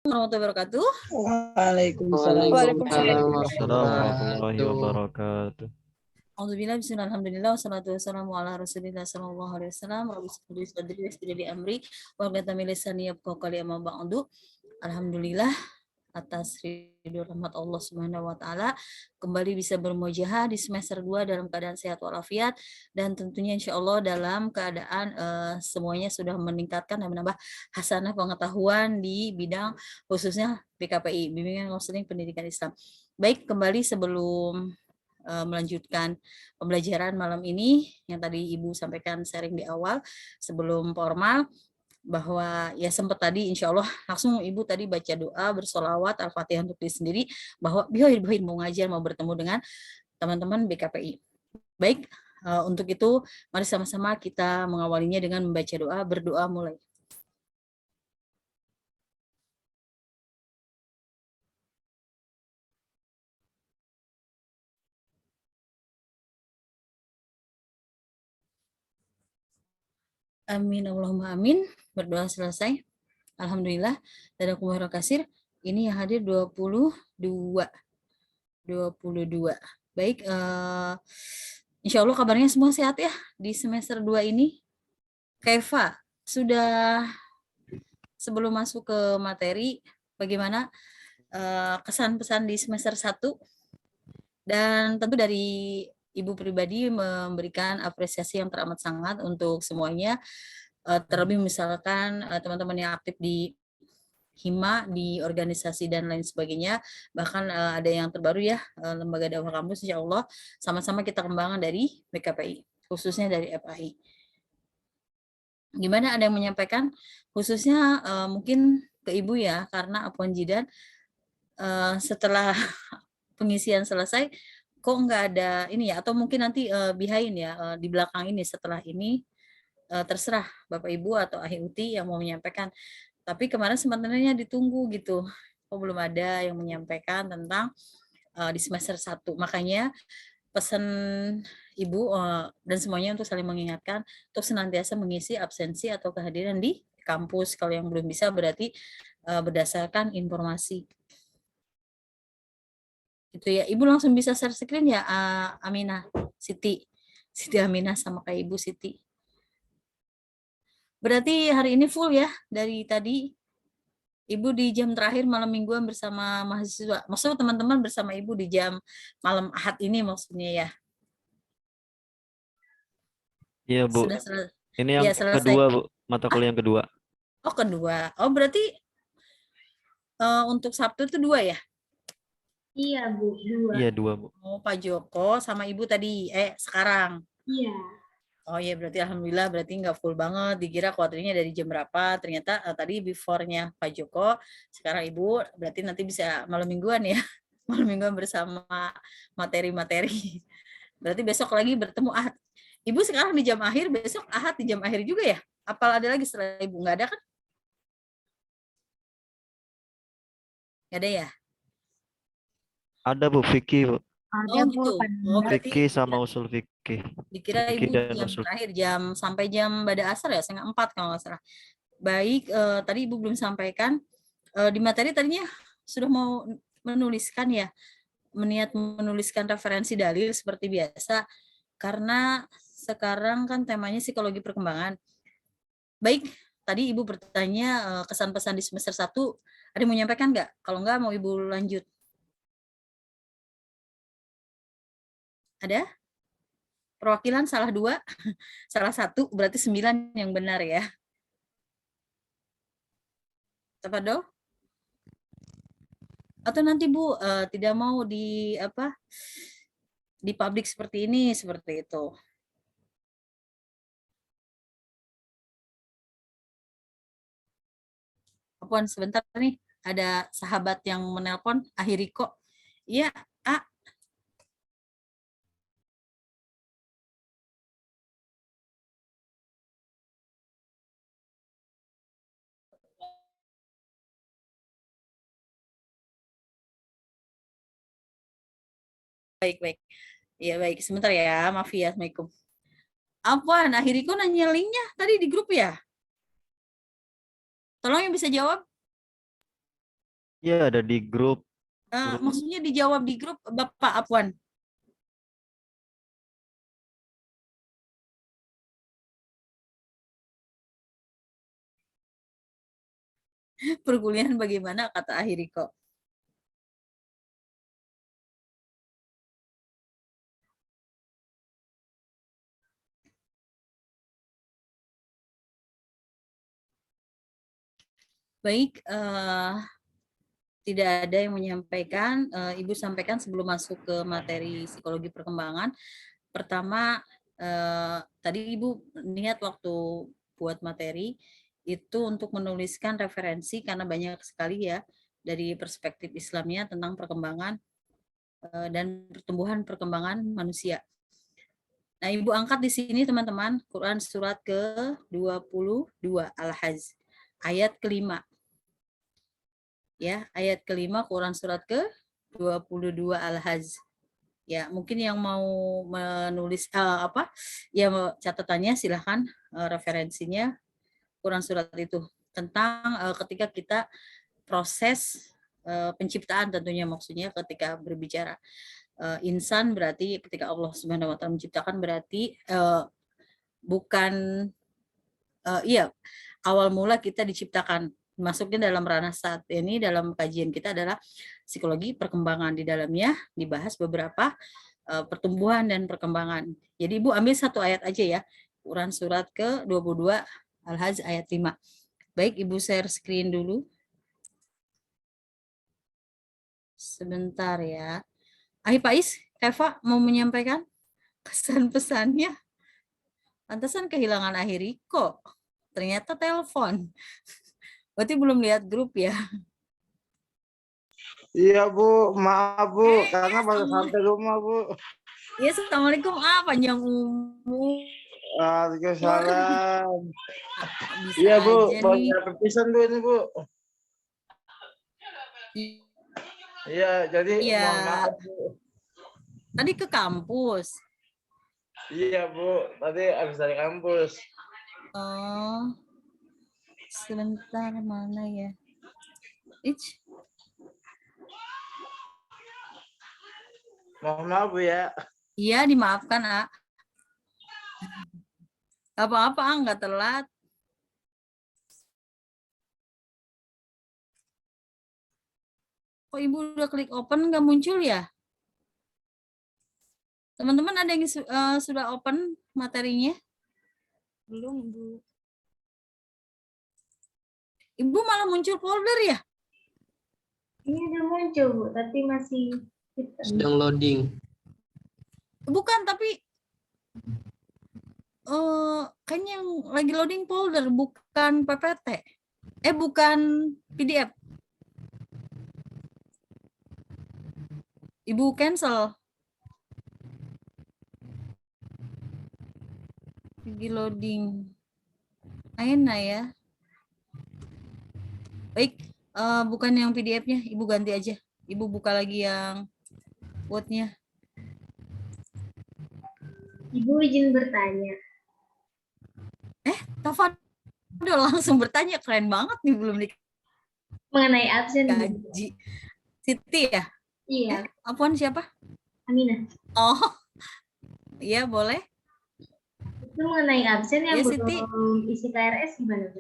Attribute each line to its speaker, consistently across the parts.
Speaker 1: Warahmatullahi wabarakatuh.
Speaker 2: Waalaikumsalam
Speaker 3: warahmatullahi wabarakatuh.
Speaker 1: Alhamdulillah, bismillah, alhamdulillah, wassalatu wassalamu ala rasulillah sallallahu alaihi wasallam. Rabbi sholli sadri wa yassir li amri wa hlul min lisani yafqahu qawli, amma ba'du. Alhamdulillah atas ridho rahmat Allah Subhanahu wa taala kembali bisa bermujahadah di semester 2 dalam keadaan sehat walafiat, dan tentunya insya Allah dalam keadaan semuanya sudah meningkatkan dan menambah hasanah pengetahuan di bidang khususnya BKPI, Bimbingan Konseling Pendidikan Islam. Baik, kembali sebelum melanjutkan pembelajaran malam ini yang tadi Ibu sampaikan sharing di awal sebelum formal, bahwa ya sempat tadi insya Allah langsung Ibu tadi baca doa bersolawat Al-Fatihah untuk diri sendiri, bahwa bihoir mau ngajar, mau bertemu dengan teman-teman BKPI. Baik, untuk itu mari sama-sama kita mengawalinya dengan membaca doa. Berdoa mulai. Amin Allahumma amin. Berdoa selesai. Alhamdulillah, jazakumullah kasir. Ini yang hadir 22. Baik, insya Allah kabarnya semua sehat ya di semester 2 ini. Keva, sudah sebelum masuk ke materi, bagaimana kesan pesan di semester 1? Dan tentu dari Ibu pribadi memberikan apresiasi yang teramat sangat untuk semuanya, terlebih misalkan teman-teman yang aktif di Hima, di organisasi dan lain sebagainya, bahkan ada yang terbaru ya, lembaga dakwah kampus, insya Allah sama-sama kita kembangkan dari BKPI, khususnya dari FAI. Gimana, ada yang menyampaikan khususnya mungkin ke Ibu ya, karena Apon Jidan setelah pengisian selesai kok nggak ada ini ya, atau mungkin nanti behind ya, di belakang ini setelah ini terserah Bapak Ibu atau Ahi Uti yang mau menyampaikan. Tapi kemarin sebenarnya ditunggu gitu, kok belum ada yang menyampaikan tentang di semester 1. Makanya pesan Ibu dan semuanya untuk saling mengingatkan untuk senantiasa mengisi absensi atau kehadiran di kampus. Kalau yang belum bisa berarti berdasarkan informasi. Itu ya, Ibu langsung bisa share screen ya, Aminah, Siti Aminah sama kayak Ibu Siti. Berarti hari ini full ya, dari tadi Ibu di jam terakhir malam mingguan bersama mahasiswa. Maksudnya teman-teman bersama Ibu di jam malam Ahad ini maksudnya ya.
Speaker 3: Iya Bu,
Speaker 1: Sudah
Speaker 3: ini yang
Speaker 1: ya, selesai.
Speaker 3: kedua Bu, mata kuliah yang kedua.
Speaker 1: Oh kedua, oh berarti untuk Sabtu itu 2 ya?
Speaker 2: Iya Bu, 2.
Speaker 3: Iya 2 Bu.
Speaker 1: Oh Pak Joko sama Ibu tadi, sekarang.
Speaker 2: Iya.
Speaker 1: Oh iya, berarti alhamdulillah, berarti nggak full banget. Dikira kuaternya dari jam berapa, ternyata tadi before-nya Pak Joko, sekarang Ibu berarti nanti bisa malam mingguan ya. Malam mingguan bersama materi-materi. Berarti besok lagi bertemu Ahad. Ibu sekarang di jam akhir, besok Ahad di jam akhir juga ya? Apal ada lagi setelah Ibu? Nggak ada kan? Nggak ada ya?
Speaker 3: Ada Bu, Vicky Bu.
Speaker 2: Ada Bu,
Speaker 1: gitu. Oh, berarti
Speaker 3: Vicky sama usul Vicky.
Speaker 1: dikira
Speaker 3: Vicky
Speaker 1: Ibu
Speaker 3: dan
Speaker 1: jam
Speaker 3: usul.
Speaker 1: terakhir, jam sampai jam bada asar ya, 3:30 kalau nggak salah. Baik, tadi Ibu belum sampaikan di materi tadinya sudah mau menuliskan ya, meniat menuliskan referensi dalil seperti biasa, karena sekarang kan temanya psikologi perkembangan. Baik, tadi Ibu bertanya kesan pesan di semester 1, ada yang mau menyampaikan nggak? Kalau nggak mau Ibu lanjut. Ada? Perwakilan salah 2, salah 1, berarti 9 yang benar ya. Tepat dong? Atau nanti Bu tidak mau di publik seperti ini, seperti itu. Apaan sebentar nih, ada sahabat yang menelpon, Ahiriko. Iya, baik. Iya baik, sebentar ya, maaf ya, Assalamualaikum. Apaan, Ahiriko nanya linknya tadi di grup ya? Tolong yang bisa jawab.
Speaker 3: Iya, ada di grup.
Speaker 1: Maksudnya dijawab di grup Bapak Afwan. Perkuliahan bagaimana kata Ahiriko? Baik, tidak ada yang menyampaikan. Ibu sampaikan sebelum masuk ke materi psikologi perkembangan. Pertama, tadi Ibu niat waktu buat materi itu untuk menuliskan referensi karena banyak sekali ya dari perspektif Islamnya tentang perkembangan dan pertumbuhan perkembangan manusia. Nah, Ibu angkat di sini teman-teman Quran surat ke-22 Al-Hajj ayat kelima. Ya, ayat kelima Quran surat ke-22 Al-Hajj. Ya, mungkin yang mau menulis catatannya silahkan, referensinya Quran surat itu tentang ketika kita proses penciptaan tentunya, maksudnya ketika berbicara insan berarti ketika Allah Subhanahu wa taala menciptakan berarti bukan awal mula kita diciptakan. Masuknya dalam ranah saat ini dalam kajian kita adalah psikologi perkembangan. Di dalamnya dibahas beberapa pertumbuhan dan perkembangan. Jadi Ibu ambil satu ayat aja ya. Quran surat ke-22 Al-Hajj ayat 5. Baik, Ibu share screen dulu. Sebentar ya. Pais, Eva mau menyampaikan kesan pesannya. Pantesan kehilangan Ahiriko. Ternyata telepon. Berarti belum lihat grup ya.
Speaker 4: Iya Bu, maaf Bu, karena baru sampai rumah Bu.
Speaker 1: Iya, assalamualaikum. Panjang umur.
Speaker 4: Waalaikumsalam.
Speaker 1: Bisa
Speaker 4: Iya Bu,
Speaker 1: aja
Speaker 4: baru
Speaker 1: nih.
Speaker 4: dapet pisan Bu ini Bu. Iya, jadi
Speaker 1: Iya.
Speaker 4: mohon maaf Bu.
Speaker 1: Tadi ke kampus.
Speaker 4: Iya Bu, tadi habis dari kampus.
Speaker 1: Oh, sebentar mana ya?
Speaker 4: Mohon maaf Bu ya.
Speaker 1: Iya, dimaafkan, A. Apa-apa, A, nggak telat. Kok Ibu udah klik open nggak muncul ya? Teman-teman ada yang sudah open materinya? Belum, Bu. Ibu malah muncul folder ya?
Speaker 2: Ini udah muncul, Bu, tapi masih
Speaker 5: sedang loading.
Speaker 1: Bukan, tapi kayaknya yang lagi loading folder, bukan PPT. Bukan PDF. Ibu cancel. Lagi loading. Enak ya. Baik, bukan yang PDF-nya, Ibu ganti aja. Ibu buka lagi yang Word-nya.
Speaker 2: Ibu izin bertanya.
Speaker 1: Taufan udah langsung bertanya, keren banget nih, belum
Speaker 2: Mengenai absen. Bu.
Speaker 1: dikaji. Siti ya?
Speaker 2: Iya,
Speaker 1: Apaan siapa?
Speaker 2: Aminah.
Speaker 1: Oh, iya boleh.
Speaker 2: Itu mengenai absen yang
Speaker 1: Iya, Siti.
Speaker 2: belum isi KRS gimana, Bu?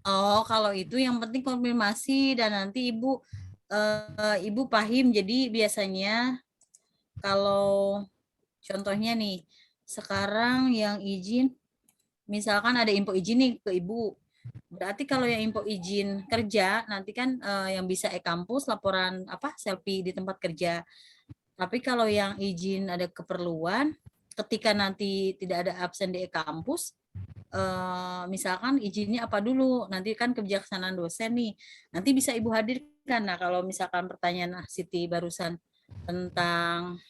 Speaker 1: Oh, kalau itu yang penting konfirmasi dan nanti Ibu paham. Jadi biasanya kalau contohnya nih, sekarang yang izin, misalkan ada info izin nih ke Ibu. Berarti kalau yang info izin kerja, nanti kan yang bisa e-kampus, laporan selfie di tempat kerja. Tapi kalau yang izin ada keperluan, ketika nanti tidak ada absen di e-kampus, misalkan izinnya apa dulu, nanti kan kebijaksanaan dosen nih, nanti bisa Ibu hadirkan. Nah, kalau misalkan pertanyaan Siti barusan tentang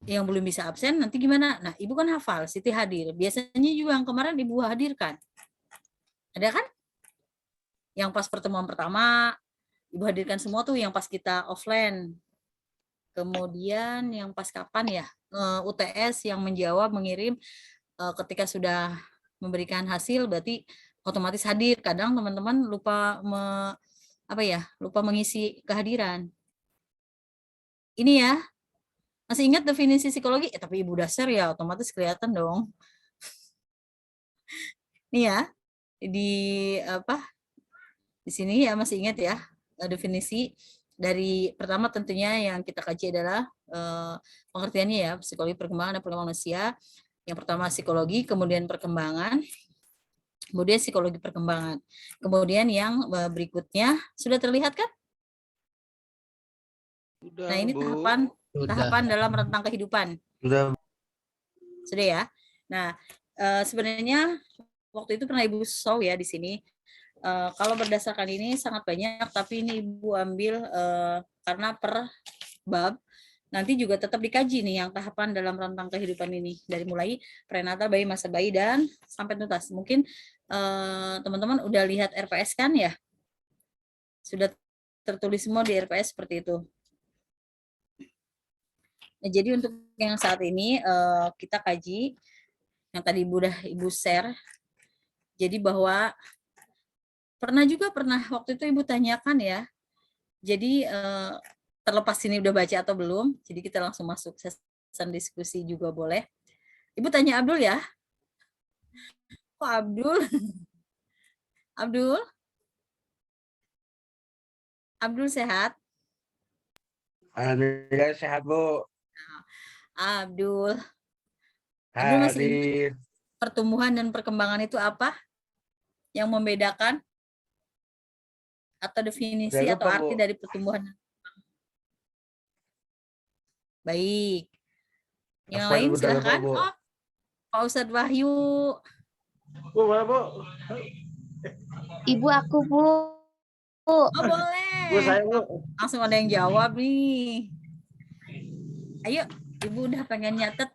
Speaker 1: yang belum bisa absen, nanti gimana? Nah, Ibu kan hafal, Siti hadir. Biasanya juga yang kemarin Ibu hadirkan. Ada kan? Yang pas pertemuan pertama, Ibu hadirkan semua tuh yang pas kita offline. Kemudian yang pas kapan ya? UTS yang menjawab, mengirim ketika sudah memberikan hasil berarti otomatis hadir. Kadang teman-teman lupa lupa mengisi kehadiran. Ini ya. Masih ingat definisi psikologi? Tapi Ibu dasar ya otomatis kelihatan dong. Nih ya. Di sini ya masih ingat ya definisi dari pertama tentunya yang kita kaji adalah pengertiannya ya, psikologi perkembangan dan perkembangan manusia. Yang pertama psikologi, kemudian perkembangan, kemudian psikologi perkembangan. Kemudian yang berikutnya sudah terlihat kan?
Speaker 4: Sudah,
Speaker 1: Nah, ini
Speaker 4: Bu.
Speaker 1: tahapan dalam rentang kehidupan.
Speaker 4: Sudah.
Speaker 1: Sudah ya. Nah, sebenarnya waktu itu pernah Ibu show ya di sini. Kalau berdasarkan ini sangat banyak, tapi ini Ibu ambil karena per bab. Nanti juga tetap dikaji nih yang tahapan dalam rentang kehidupan ini. Dari mulai prenatal, bayi, masa bayi, dan sampai tuntas. Mungkin teman-teman udah lihat RPS kan ya? Sudah tertulis semua di RPS seperti itu. Nah, jadi untuk yang saat ini kita kaji yang tadi Ibu share. Jadi bahwa pernah waktu itu Ibu tanyakan ya. Jadi terlepas ini udah baca atau belum, jadi kita langsung masuk sesi diskusi juga boleh. Ibu tanya Abdul ya. Kok Abdul? Abdul sehat?
Speaker 4: Alhamdulillah sehat, Bu.
Speaker 1: Abdul masih ingat
Speaker 4: Hadir.
Speaker 1: pertumbuhan dan perkembangan itu apa? Yang membedakan? Atau definisi
Speaker 4: Udah
Speaker 1: atau
Speaker 4: lupa,
Speaker 1: arti
Speaker 4: Bu.
Speaker 1: dari pertumbuhan? Baik. Yang
Speaker 4: Apa
Speaker 1: lain
Speaker 4: udah lupa,
Speaker 1: silahkan.
Speaker 4: Bu?
Speaker 1: Oh, Pak Ustadz Wahyu.
Speaker 4: Bu, mana, Bu?
Speaker 2: Ibu aku, Bu.
Speaker 1: Oh, boleh.
Speaker 4: Bu, saya, Bu.
Speaker 1: Langsung ada yang jawab nih. Ayo, Ibu udah pengen nyatet.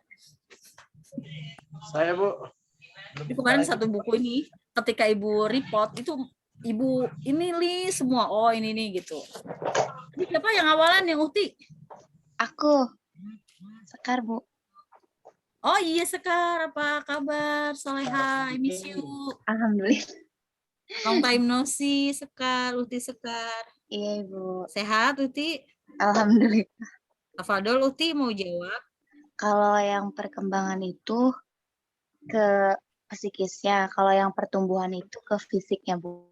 Speaker 4: Saya, Bu.
Speaker 1: Jadi kemarin satu buku ini, ketika Ibu report, itu Ibu ini list semua. Oh, ini nih gitu. Ini siapa yang awalan, yang Uti?
Speaker 2: Aku. Sekar, Bu.
Speaker 1: Oh iya, Sekar. Apa kabar? Soleha, I miss you.
Speaker 2: Alhamdulillah.
Speaker 1: Long time no see, Sekar. Uti Sekar.
Speaker 2: Iya, Ibu.
Speaker 1: Sehat, Uti?
Speaker 2: Alhamdulillah.
Speaker 1: Afadol, Uti mau jawab?
Speaker 2: Kalau yang perkembangan itu ke psikisnya, kalau yang pertumbuhan itu ke fisiknya, Bu.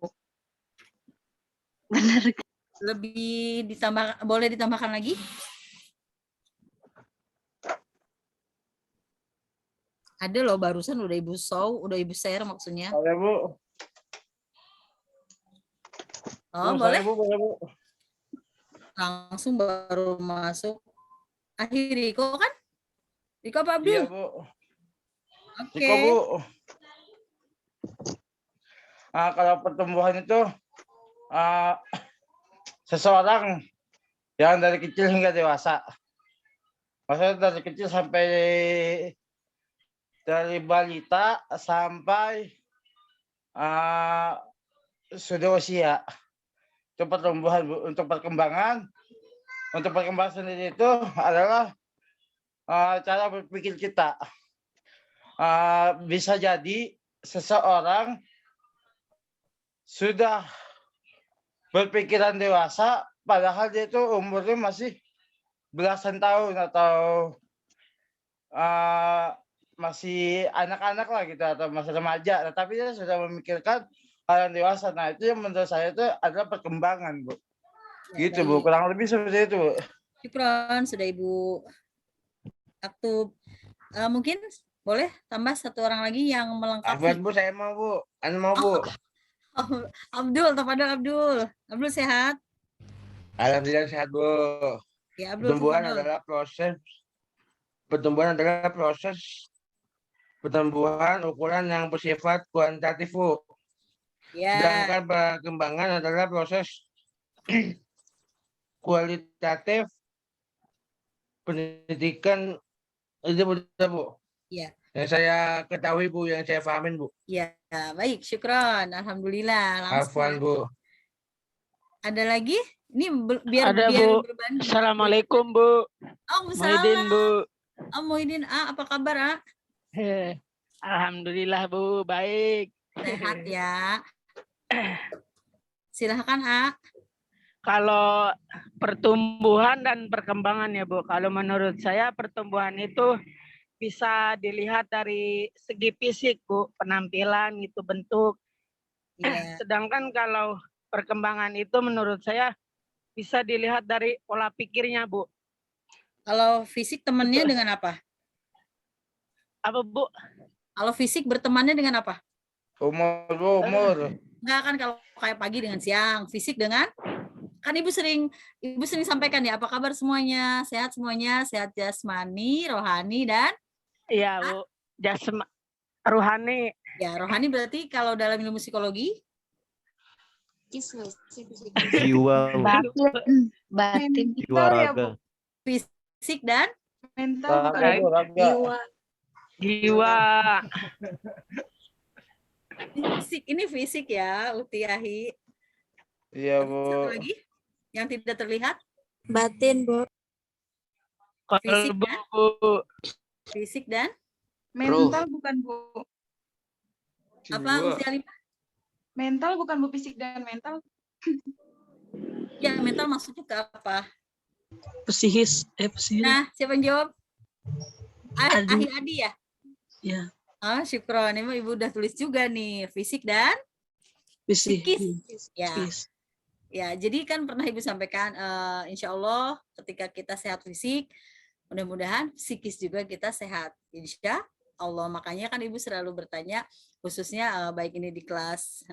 Speaker 2: Benar.
Speaker 1: Lebih boleh ditambahkan lagi? Ada loh, barusan udah Ibu show, udah Ibu share maksudnya.
Speaker 4: Saya, Bu.
Speaker 1: Oh,
Speaker 4: Bu,
Speaker 1: boleh?
Speaker 4: Saya, Bu, boleh, Bu.
Speaker 1: Langsung baru masuk. Akhir Riko kan? Riko apa Abdul?
Speaker 4: Iya, Bu.
Speaker 1: Oke.
Speaker 4: Riko, Bu. Kalau pertumbuhan itu seseorang yang dari kecil hingga dewasa. Maksudnya dari kecil sampai dari balita sampai sudah usia. Itu pertumbuhan, Bu. Untuk perkembangan sendiri itu adalah cara berpikir kita. Bisa jadi seseorang sudah berpikiran dewasa, padahal dia itu umurnya masih belasan tahun atau masih anak-anak lah gitu, atau masih remaja, tetapi dia sudah memikirkan hal yang dewasa. Nah, itu yang menurut saya itu adalah perkembangan, Bu.
Speaker 1: Ya,
Speaker 4: Gitu, Bu. Kurang lebih seperti itu, Bu.
Speaker 1: Syukron, sudah Ibu aktub. Mungkin boleh tambah satu orang lagi yang melengkapi.
Speaker 4: Afwan, Bu, saya mau, Bu. Mau, Bu.
Speaker 1: Abdul, Tafadol Abdul. Abdul sehat?
Speaker 4: Alhamdulillah sehat, Bu.
Speaker 1: Ya, Abdul,
Speaker 4: Pertumbuhan adalah proses pertumbuhan ukuran yang bersifat kuantitatif, Bu.
Speaker 1: Ya.
Speaker 4: Sedangkan perkembangan adalah proses kualitatif pendidikan. Itu betul, Bu.
Speaker 1: Ya.
Speaker 4: Yang saya ketahui, Bu, yang saya pahamin, Bu.
Speaker 1: Ya, baik, syukron. Alhamdulillah.
Speaker 4: Afwan, Bu.
Speaker 1: Ada lagi? Ini biar
Speaker 6: ada, Bu.
Speaker 1: berbanding.
Speaker 6: Assalamualaikum, Bu.
Speaker 1: Oh,
Speaker 6: Maidin, Bu.
Speaker 1: Muhyiddin A, apa kabar A?
Speaker 6: Alhamdulillah Bu, baik.
Speaker 1: Sehat ya. Silahkan A.
Speaker 6: Kalau pertumbuhan dan perkembangan ya Bu, kalau menurut saya pertumbuhan itu bisa dilihat dari segi fisik Bu, penampilan gitu, bentuk.
Speaker 1: Iya.
Speaker 6: Sedangkan kalau perkembangan itu menurut saya bisa dilihat dari pola pikirnya Bu.
Speaker 1: Kalau fisik temannya dengan apa?
Speaker 6: Apa Bu?
Speaker 1: Kalau fisik bertemannya dengan apa?
Speaker 4: Umur.
Speaker 1: Enggak kan kalau kayak pagi dengan siang, fisik dengan kan ibu sering sampaikan ya, apa kabar semuanya? Sehat semuanya, sehat jasmani, rohani dan
Speaker 6: Iya Bu, rohani.
Speaker 1: ya rohani berarti kalau dalam ilmu psikologi
Speaker 3: Jiwa, Bu.
Speaker 2: Batin.
Speaker 3: Jiwa raga.
Speaker 1: fisik dan
Speaker 7: Mental bukan
Speaker 4: Raga, raga.
Speaker 6: Jiwa.
Speaker 1: fisik. Ini fisik ya, Utiahi.
Speaker 4: Iya,
Speaker 1: Satu
Speaker 4: Bu.
Speaker 1: lagi yang tidak terlihat
Speaker 7: batin, Bu.
Speaker 1: Fisik
Speaker 6: Kalbu,
Speaker 1: dan?
Speaker 6: Bu.
Speaker 1: fisik dan
Speaker 7: Mental bukan, Bu.
Speaker 1: apa usia 5?
Speaker 7: Mental bukan, Bu, fisik dan mental.
Speaker 1: Ya, mental maksudnya ke apa?
Speaker 5: Psikis.
Speaker 1: Nah, siapa yang jawab?
Speaker 5: Adi.
Speaker 1: Adi ya?
Speaker 5: Ya,
Speaker 1: Syukron. Ini Ibu udah tulis juga nih, fisik dan psikis. Ya.
Speaker 5: Psikis.
Speaker 1: Ya, jadi kan pernah Ibu sampaikan, insya Allah ketika kita sehat fisik, mudah-mudahan psikis juga kita sehat. Insya Allah. Makanya kan Ibu selalu bertanya, khususnya baik ini di kelas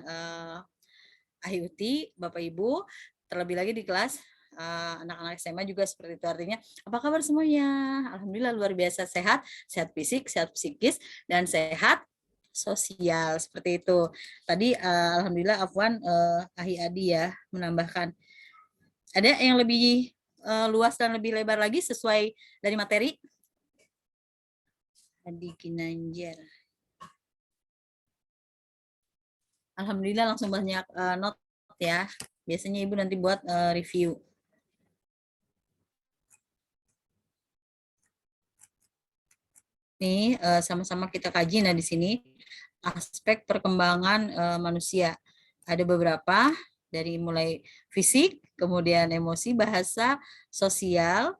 Speaker 1: Ahyuti, Bapak Ibu, terlebih lagi di kelas anak-anak SMA juga seperti itu. Artinya, apa kabar semuanya? Alhamdulillah luar biasa sehat, sehat fisik, sehat psikis, dan sehat sosial seperti itu. Tadi alhamdulillah Afwan Ahi Adi ya menambahkan. Ada yang lebih luas dan lebih lebar lagi sesuai dari materi? Adi Kinanjar. Alhamdulillah langsung banyak note ya. Biasanya Ibu nanti buat review. Nih sama-sama kita kaji. Nah di sini aspek perkembangan manusia ada beberapa dari mulai fisik, kemudian emosi, bahasa, sosial,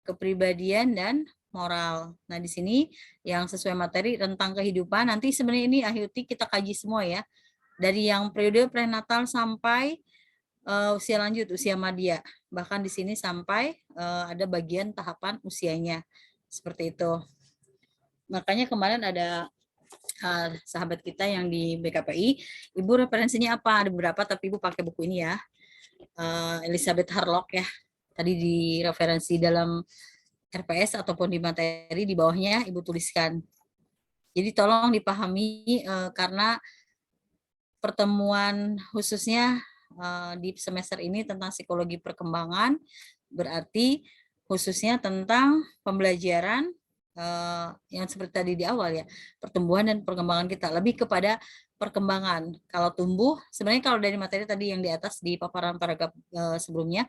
Speaker 1: kepribadian dan moral. Nah di sini yang sesuai materi tentang kehidupan nanti sebenarnya ini Ahyuti kita kaji semua ya dari yang periode prenatal sampai usia lanjut, usia madya. Bahkan di sini sampai ada bagian tahapan usianya seperti itu. Makanya kemarin ada sahabat kita yang di BKPI, Ibu referensinya apa? Ada beberapa, tapi Ibu pakai buku ini ya, Elizabeth Harlock ya. Tadi di referensi dalam RPS ataupun di materi di bawahnya Ibu tuliskan. Jadi tolong dipahami karena pertemuan khususnya di semester ini tentang psikologi perkembangan, berarti khususnya tentang pembelajaran yang seperti tadi di awal ya, pertumbuhan dan perkembangan kita, lebih kepada perkembangan. Kalau tumbuh, sebenarnya kalau dari materi tadi yang di atas di paparan paragraf sebelumnya,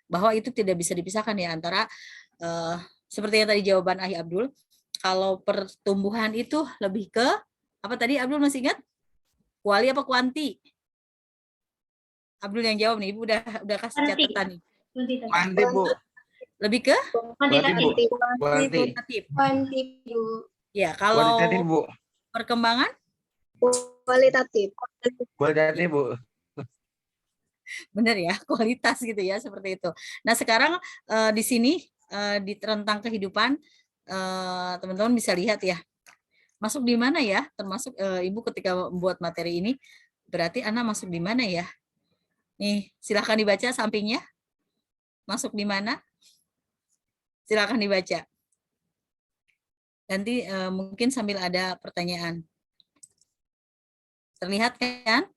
Speaker 1: bahwa itu tidak bisa dipisahkan ya antara seperti yang tadi jawaban Ahi Abdul, kalau pertumbuhan itu lebih ke apa tadi Abdul masih ingat? Kuali apa kuanti? Abdul yang jawab nih, Ibu udah kasih catatan nih.
Speaker 4: Mandi, Bu.
Speaker 1: Lebih ke
Speaker 4: Kuantitatif, Bu.
Speaker 1: kuantitatif.
Speaker 2: Bu.
Speaker 1: Ya, kalau
Speaker 4: Kualitatif, Bu.
Speaker 1: perkembangan
Speaker 2: Kualitatif.
Speaker 4: Kualitatif, Bu.
Speaker 1: benar ya, kualitas gitu ya, seperti itu. Nah, sekarang di sini di tentang kehidupan teman-teman bisa lihat ya. Masuk di mana ya? Termasuk Ibu ketika membuat materi ini berarti anak masuk di mana ya? Nih, silakan dibaca sampingnya. Masuk di mana? Silakan dibaca. Nanti mungkin sambil ada pertanyaan. Terlihat kan?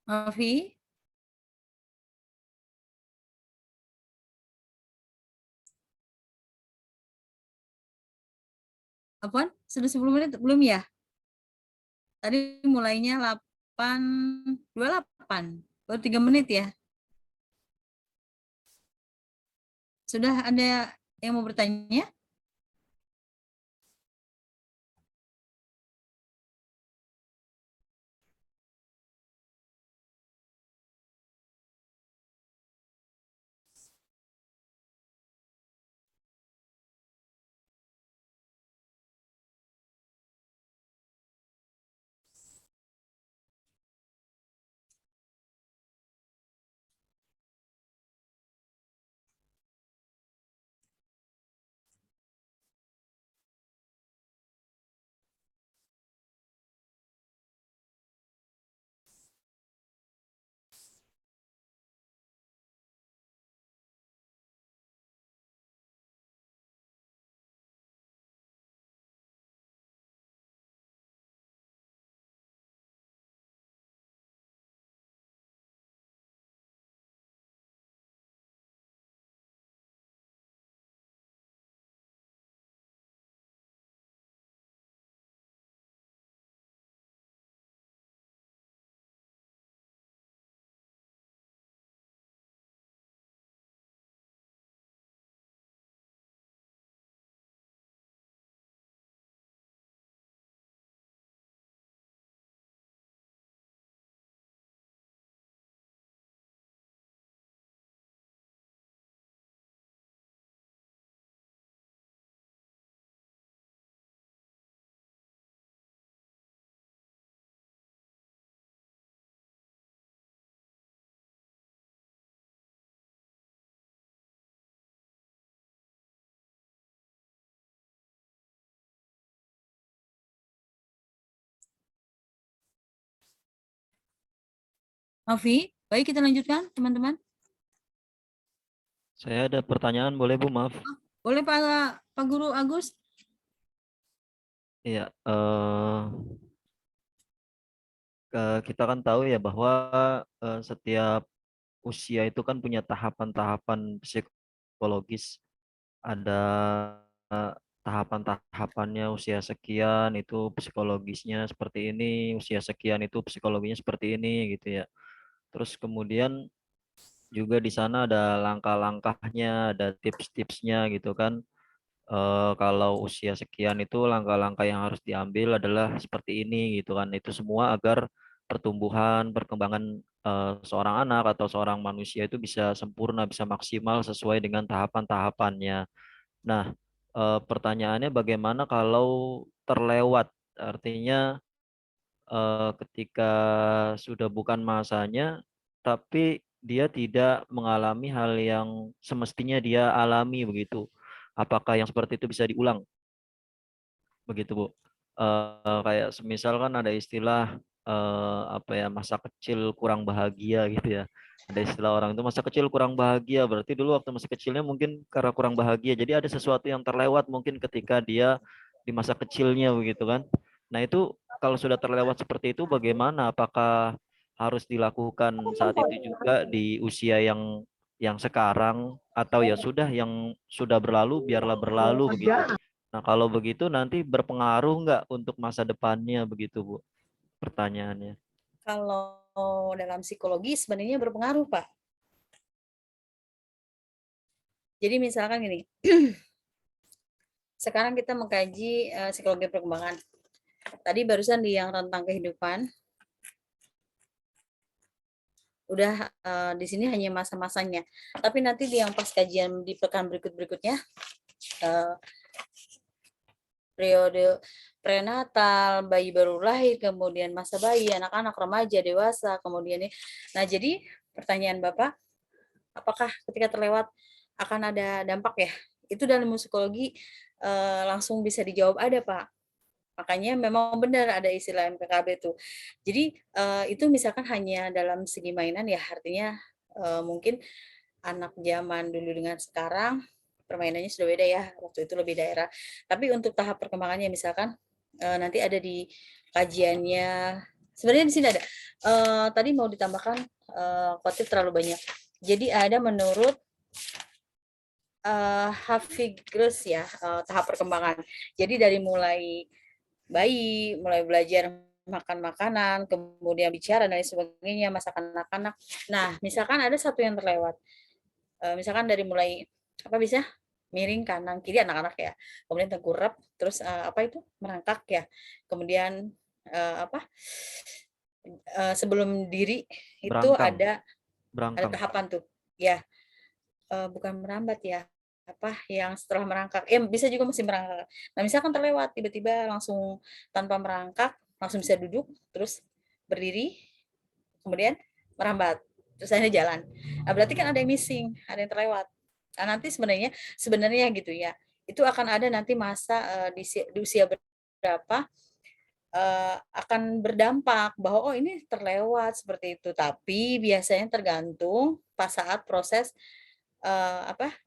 Speaker 1: Novi? Apaan? Sudah 10 menit belum ya? Tadi mulainya 8.28. Baru 3 menit ya? Sudah ada yang mau bertanya? Novi, baik kita lanjutkan teman-teman.
Speaker 3: Saya ada pertanyaan, boleh Bu? Maaf.
Speaker 1: Boleh Pak Guru Agus?
Speaker 3: Iya, kita kan tahu ya bahwa setiap usia itu kan punya tahapan-tahapan psikologis. Ada tahapan-tahapannya, usia sekian itu psikologisnya seperti ini, usia sekian itu psikologinya seperti ini gitu ya. Terus kemudian juga di sana ada langkah-langkahnya, ada tips-tipsnya gitu kan. Kalau usia sekian itu langkah-langkah yang harus diambil adalah seperti ini gitu kan. Itu semua agar pertumbuhan, perkembangan seorang anak atau seorang manusia itu bisa sempurna, bisa maksimal sesuai dengan tahapan-tahapannya. Nah, pertanyaannya bagaimana kalau terlewat? Artinya ketika sudah bukan masanya, tapi dia tidak mengalami hal yang semestinya dia alami begitu. Apakah yang seperti itu bisa diulang? Begitu, Bu. Kayak semisal kan ada istilah apa ya, masa kecil kurang bahagia gitu ya. Ada istilah orang itu masa kecil kurang bahagia, berarti dulu waktu masih kecilnya mungkin karena kurang bahagia. Jadi ada sesuatu yang terlewat mungkin ketika dia di masa kecilnya begitu kan. Nah, itu kalau sudah terlewat seperti itu bagaimana? Apakah harus dilakukan saat itu juga di usia yang sekarang, atau ya sudah, yang sudah berlalu biarlah berlalu begitu. Nah, kalau begitu nanti berpengaruh nggak untuk masa depannya begitu, Bu? Pertanyaannya.
Speaker 1: Kalau dalam psikologi sebenarnya berpengaruh, Pak. Jadi misalkan gini, sekarang kita mengkaji psikologi perkembangan. Tadi barusan di yang tentang kehidupan, udah di sini hanya masa-masanya. Tapi nanti di yang pas kajian di pekan berikutnya, periode prenatal, bayi baru lahir, kemudian masa bayi, anak-anak, remaja, dewasa, kemudian nah jadi pertanyaan Bapak, apakah ketika terlewat akan ada dampak ya? Itu dalam psikologi langsung bisa dijawab ada, Pak. Makanya memang benar ada istilah MPKB itu. Jadi itu misalkan hanya dalam segi mainan ya, artinya mungkin anak zaman dulu dengan sekarang permainannya sudah beda ya, waktu itu lebih daerah. Tapi untuk tahap perkembangannya misalkan nanti ada di kajiannya Sebenarnya di sini ada. Tadi mau ditambahkan khotib terlalu banyak. Jadi ada menurut Hafigres ya, tahap perkembangan. Jadi dari mulai bayi, mulai belajar makan makanan, kemudian bicara dan lain sebagainya, masa kanak-kanak. Nah, misalkan ada satu yang terlewat. Misalkan dari mulai apa bisa miring kanan kiri anak-anak ya. Kemudian tengkurap, terus apa itu? Merangkak ya. Kemudian apa? Sebelum diri itu
Speaker 3: Berangkang,
Speaker 1: ada
Speaker 3: berangkang.
Speaker 1: tahapan tuh. Ya, bukan merambat ya. Apa yang setelah merangkak, bisa juga masih merangkak. Nah, misalkan terlewat tiba-tiba langsung tanpa merangkak, langsung bisa duduk, terus berdiri, kemudian merambat, terus akhirnya jalan. Nah, berarti kan ada yang missing, ada yang terlewat. Nah, nanti sebenarnya gitu ya, itu akan ada nanti masa di usia berapa akan berdampak bahwa oh ini terlewat seperti itu. Tapi biasanya tergantung pas saat proses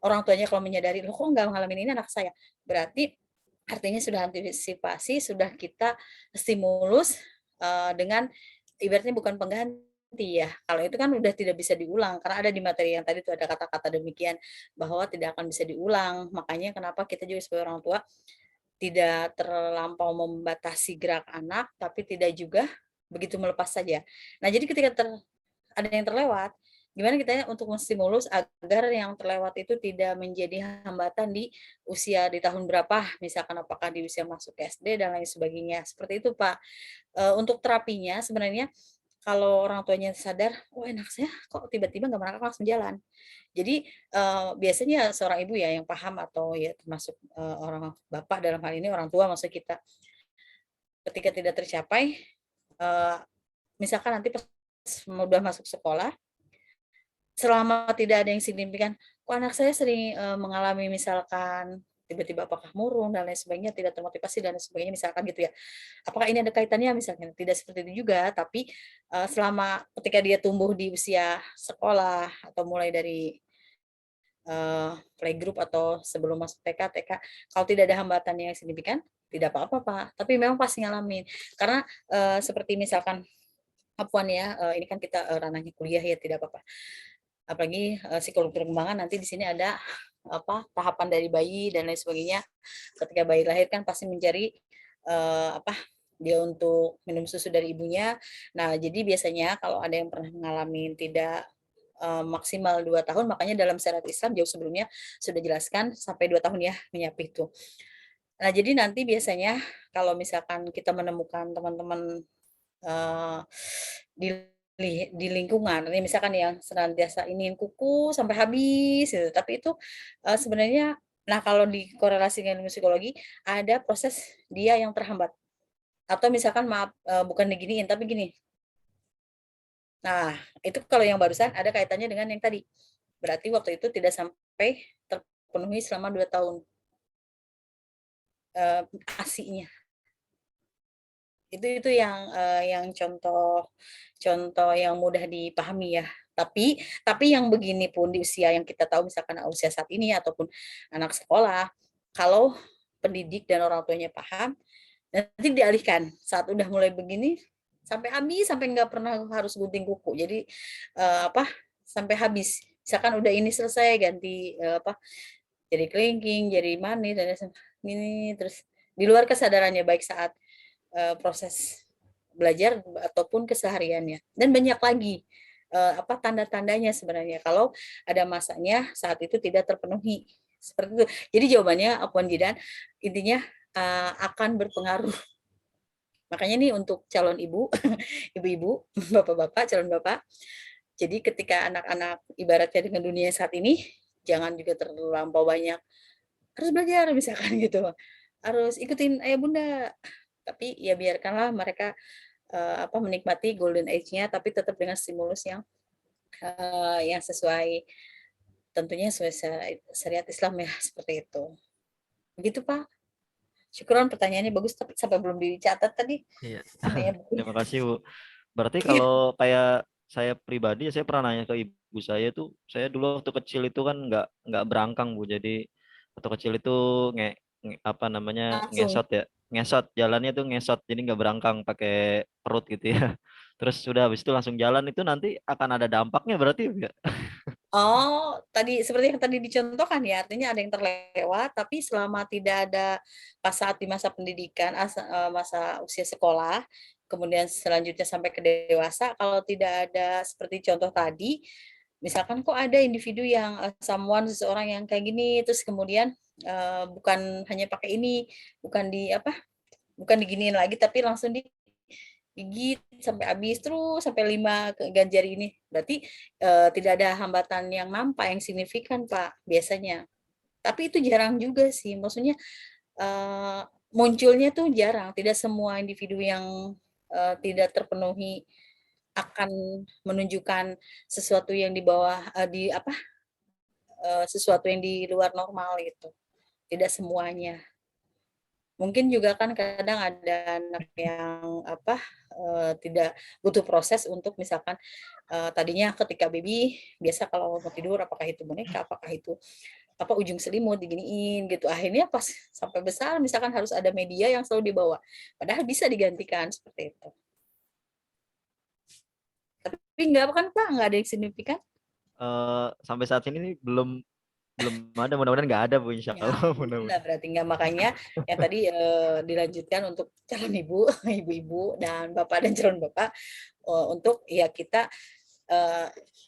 Speaker 1: orang tuanya kalau menyadari, "Loh kok nggak ngalamin ini anak saya?" Berarti artinya sudah antisipasi, sudah kita stimulus, dengan ibaratnya bukan pengganti ya, kalau itu kan udah tidak bisa diulang, karena ada di materi yang tadi tuh ada kata-kata demikian, bahwa tidak akan bisa diulang. Makanya kenapa kita juga sebagai orang tua, tidak terlampau membatasi gerak anak, tapi tidak juga begitu melepas saja. Nah jadi ketika ada yang terlewat, gimana kita untuk menstimulus agar yang terlewat itu tidak menjadi hambatan di usia di tahun berapa, misalkan apakah di usia masuk SD dan lain sebagainya. Seperti itu, Pak. Untuk terapinya sebenarnya kalau orang tuanya sadar, "Oh, anak saya kok tiba-tiba nggak merangkak langsung jalan." Jadi, biasanya seorang ibu ya yang paham atau ya termasuk, orang bapak dalam hal ini orang tua maksud kita, ketika tidak tercapai, eee, misalkan nanti pas udah masuk sekolah, selama tidak ada yang signifikan, kok anak saya sering, mengalami misalkan tiba-tiba apakah murung dan lain sebagainya, tidak termotivasi dan lain sebagainya misalkan gitu ya. Apakah ini ada kaitannya misalnya? Tidak seperti itu juga, tapi, selama ketika dia tumbuh di usia sekolah atau mulai dari, playgroup atau sebelum masuk TK, kalau tidak ada hambatan yang signifikan, tidak apa-apa, Pak, tapi memang pasti ngalamin. Karena, seperti misalkan Afwan ya, ini kan kita, ranahnya kuliah ya, tidak apa-apa. Apalagi, psikolog perkembangan nanti di sini ada, apa, tahapan dari bayi dan lain sebagainya. Ketika bayi lahir kan pasti mencari, apa, dia untuk minum susu dari ibunya. Nah, jadi biasanya kalau ada yang pernah mengalami tidak, maksimal 2 tahun, makanya dalam syariat Islam jauh sebelumnya sudah jelaskan sampai 2 tahun ya menyapih itu. Nah, jadi nanti biasanya kalau misalkan kita menemukan teman-teman Eee, di di lingkungan, ini misalkan yang senantiasa ingin kuku sampai habis gitu, tapi itu, sebenarnya nah kalau dikorelasikan dengan psikologi, ada proses dia yang terhambat atau misalkan maaf, bukan diginiin tapi gini, nah itu kalau yang barusan ada kaitannya dengan yang tadi, berarti waktu itu tidak sampai terpenuhi selama 2 tahun, ASI-nya. Itu yang contoh contoh yang mudah dipahami ya. Tapi yang begini pun di usia yang kita tahu misalkan usia saat ini ataupun anak sekolah, kalau pendidik dan orang tuanya paham, nanti dialihkan saat udah mulai begini sampai habis, sampai nggak pernah harus gunting kuku. Jadi, apa, sampai habis. Misalkan udah ini selesai ganti, apa, jadi kelingking, jadi manis dan ini terus di luar kesadarannya baik saat proses belajar ataupun kesehariannya. Dan banyak lagi, apa, tanda-tandanya sebenarnya kalau ada masanya saat itu tidak terpenuhi, seperti itu. Jadi jawabannya Afwan Jidan, intinya, akan berpengaruh. Makanya nih untuk calon ibu, ibu-ibu, bapak-bapak, calon bapak, jadi ketika anak-anak ibaratnya dengan dunia saat ini, jangan juga terlampau banyak, "Harus belajar," misalkan gitu, "harus ikutin ayah bunda." Tapi ya biarkanlah mereka, apa, menikmati golden age-nya, tapi tetap dengan stimulus yang sesuai tentunya sesuai syariat Islam ya, seperti itu. Begitu, Pak. Syukron pertanyaannya bagus, tapi sampai belum dicatat tadi.
Speaker 3: Iya.
Speaker 1: Ini ya bukunya.
Speaker 3: Terima kasih, Bu. Berarti
Speaker 1: Iya.
Speaker 3: kalau kayak saya pribadi, saya pernah nanya ke ibu saya tuh, saya dulu waktu kecil itu kan nggak berangkang, Bu. Jadi waktu kecil itu apa namanya,
Speaker 1: Langsung.
Speaker 3: ngesot ya. ngesot, jalannya tuh ngesot, jadi nggak berangkang pakai perut gitu ya. Terus sudah habis itu langsung jalan, itu nanti akan ada dampaknya berarti ya?
Speaker 1: Oh, tadi seperti yang tadi dicontohkan ya, artinya ada yang terlewat, tapi selama tidak ada pas saat di masa pendidikan, masa usia sekolah, kemudian selanjutnya sampai ke dewasa, kalau tidak ada seperti contoh tadi, misalkan kok ada individu yang seseorang yang kayak gini, terus kemudian bukan hanya pakai ini, bukan di apa, bukan diginiin lagi, tapi langsung digigit sampai habis terus sampai 5 jari ini. Berarti tidak ada hambatan yang nampak yang signifikan, Pak, biasanya. Tapi itu jarang juga sih. Maksudnya munculnya tuh jarang. Tidak semua individu yang tidak terpenuhi akan menunjukkan sesuatu yang di bawah sesuatu yang di luar normal gitu. Tidak semuanya. Mungkin juga kan kadang ada anak yang tidak butuh proses untuk misalkan tadinya ketika baby biasa kalau mau tidur apakah itu boneka, apakah itu ujung selimut diginiin gitu. Akhirnya pas sampai besar misalkan harus ada media yang selalu dibawa. Padahal bisa digantikan seperti itu. Tapi enggak kan Pak, enggak ada yang signifikan?
Speaker 3: Sampai saat ini belum ada, mudah-mudahan nggak ada Bu, insya
Speaker 1: Ya,
Speaker 3: Allah.
Speaker 1: alhamdulillah berarti enggak, makanya yang tadi dilanjutkan untuk calon ibu, ibu-ibu dan bapak dan calon bapak untuk ya kita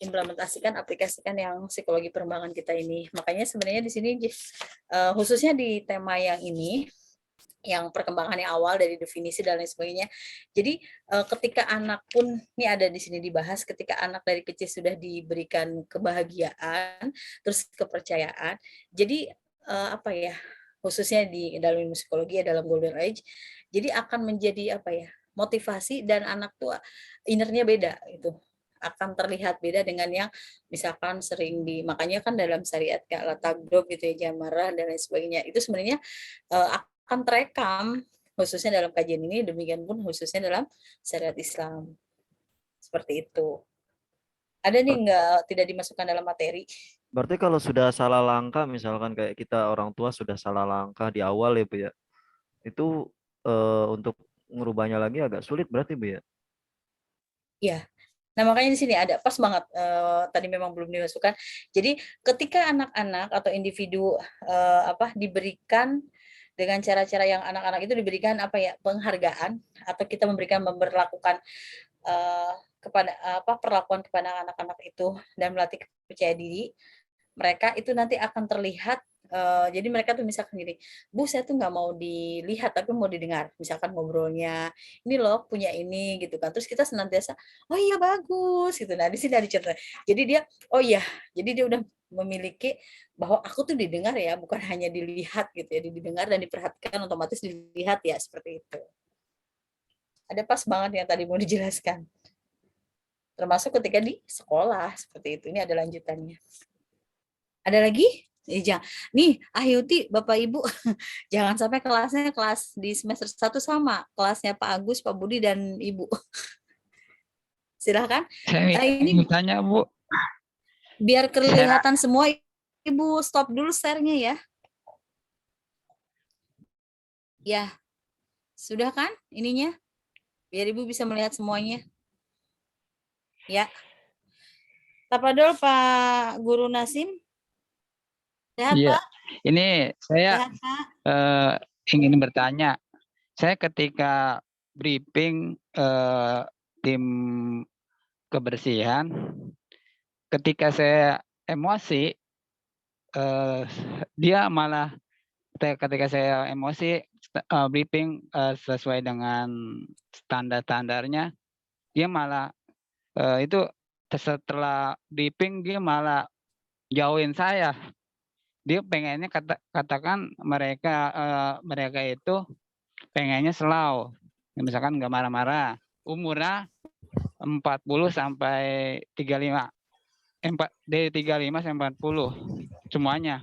Speaker 1: implementasikan, aplikasikan yang psikologi perkembangan kita ini. Makanya sebenarnya di sini khususnya di tema yang ini, yang perkembangannya awal dari definisi dan lain sebagainya. Jadi ketika anak pun ini ada di sini dibahas, ketika anak dari kecil sudah diberikan kebahagiaan, terus kepercayaan. Jadi khususnya di dalam ilmu psikologi dalam golden age, jadi akan menjadi motivasi dan anak tuh innernya beda itu akan terlihat beda dengan yang misalkan sering makanya kan dalam syariat kayak tagrib gitu ya, jamarah dan lain sebagainya, itu sebenarnya akan terekam khususnya dalam kajian ini, demikian pun khususnya dalam syariat Islam. Seperti itu. Ada nih tidak dimasukkan dalam materi.
Speaker 3: Berarti kalau sudah salah langkah, misalkan kayak kita orang tua sudah salah langkah di awal ya Bu ya, itu untuk merubahnya lagi agak sulit berarti Bu ya?
Speaker 1: Iya. Nah makanya di sini ada pas banget tadi memang belum dimasukkan. Jadi ketika anak-anak atau individu diberikan dengan cara-cara yang anak-anak itu diberikan penghargaan atau kita memperlakukan kepada perlakuan kepada anak-anak itu dan melatih percaya diri, mereka itu nanti akan terlihat. Jadi mereka tuh misalkan gini, Bu saya tuh nggak mau dilihat tapi mau didengar, misalkan ngobrolnya, ini loh punya ini gitu kan, terus kita senantiasa oh iya bagus gitu. Nah di sini ada contoh, jadi dia oh iya, jadi dia udah memiliki bahwa aku tuh didengar ya, bukan hanya dilihat gitu ya, didengar dan diperhatikan, otomatis dilihat ya, seperti itu. Ada pas banget yang tadi mau dijelaskan, termasuk ketika di sekolah seperti itu. Ini ada lanjutannya. Ada lagi? Nih, Ahyuti, Bapak Ibu, jangan sampai kelasnya kelas di semester 1 sama kelasnya Pak Agus, Pak Budi, dan Ibu. Silahkan.
Speaker 8: Ini tanya Bu.
Speaker 1: Biar kelihatan semua, Ibu stop dulu share-nya ya. Ya, sudah kan ininya? Biar Ibu bisa melihat semuanya. Ya. Tafadhol Pak Guru Nasim. Sehat,
Speaker 8: Iya.
Speaker 1: Pak?
Speaker 8: Ini saya ingin bertanya. Saya ketika briefing tim kebersihan, ketika saya emosi, dia malah ketika saya emosi briefing sesuai dengan standar-standarnya, dia malah itu setelah briefing dia malah jauhin saya. Dia pengennya katakan mereka itu pengennya slow, misalkan nggak marah-marah, umurnya 40 sampai 35, dari 35 sampai 40 semuanya.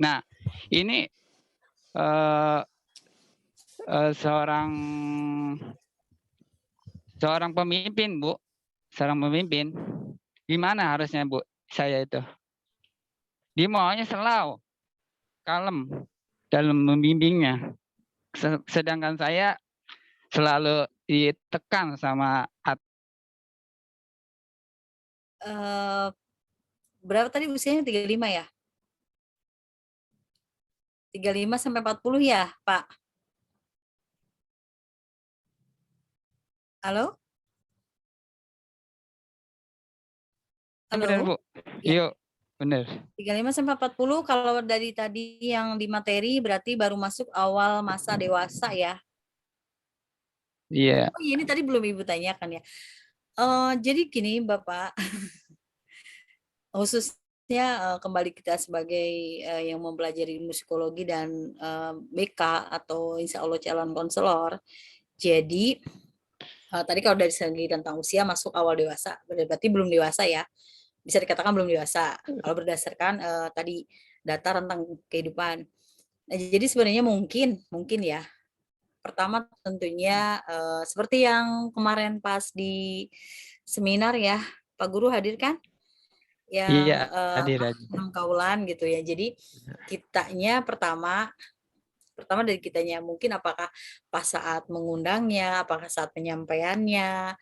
Speaker 8: Nah ini seorang pemimpin Bu, seorang pemimpin gimana harusnya Bu saya itu? Dia maunya selalu kalem dalam membimbingnya. Sedangkan saya selalu ditekan sama
Speaker 1: Berapa tadi usianya 35 ya? 35 sampai 40 ya, Pak? Halo?
Speaker 8: benar,
Speaker 1: Halo?
Speaker 8: Bu.
Speaker 1: Ya.
Speaker 8: Yuk, benar.
Speaker 1: 35 sampai 40 kalau dari tadi yang di materi berarti baru masuk awal masa dewasa ya.
Speaker 8: Iya.
Speaker 1: Oh iya, ini tadi belum Ibu tanyakan ya. Jadi gini Bapak, khususnya kembali kita sebagai yang mempelajari ilmu psikologi dan BK atau insya Allah calon konselor. Jadi tadi kalau dari segi tentang usia masuk awal dewasa, berarti belum dewasa ya. Bisa dikatakan belum dewasa. Kalau berdasarkan tadi data tentang kehidupan. Nah, jadi sebenarnya mungkin ya. Pertama tentunya seperti yang kemarin pas di seminar ya, Pak Guru hadir kan? Yang
Speaker 8: Iya, hadir.
Speaker 1: 6 kaulan gitu ya. Jadi kitanya pertama dari kitanya mungkin apakah pas saat mengundangnya, apakah saat penyampaiannya,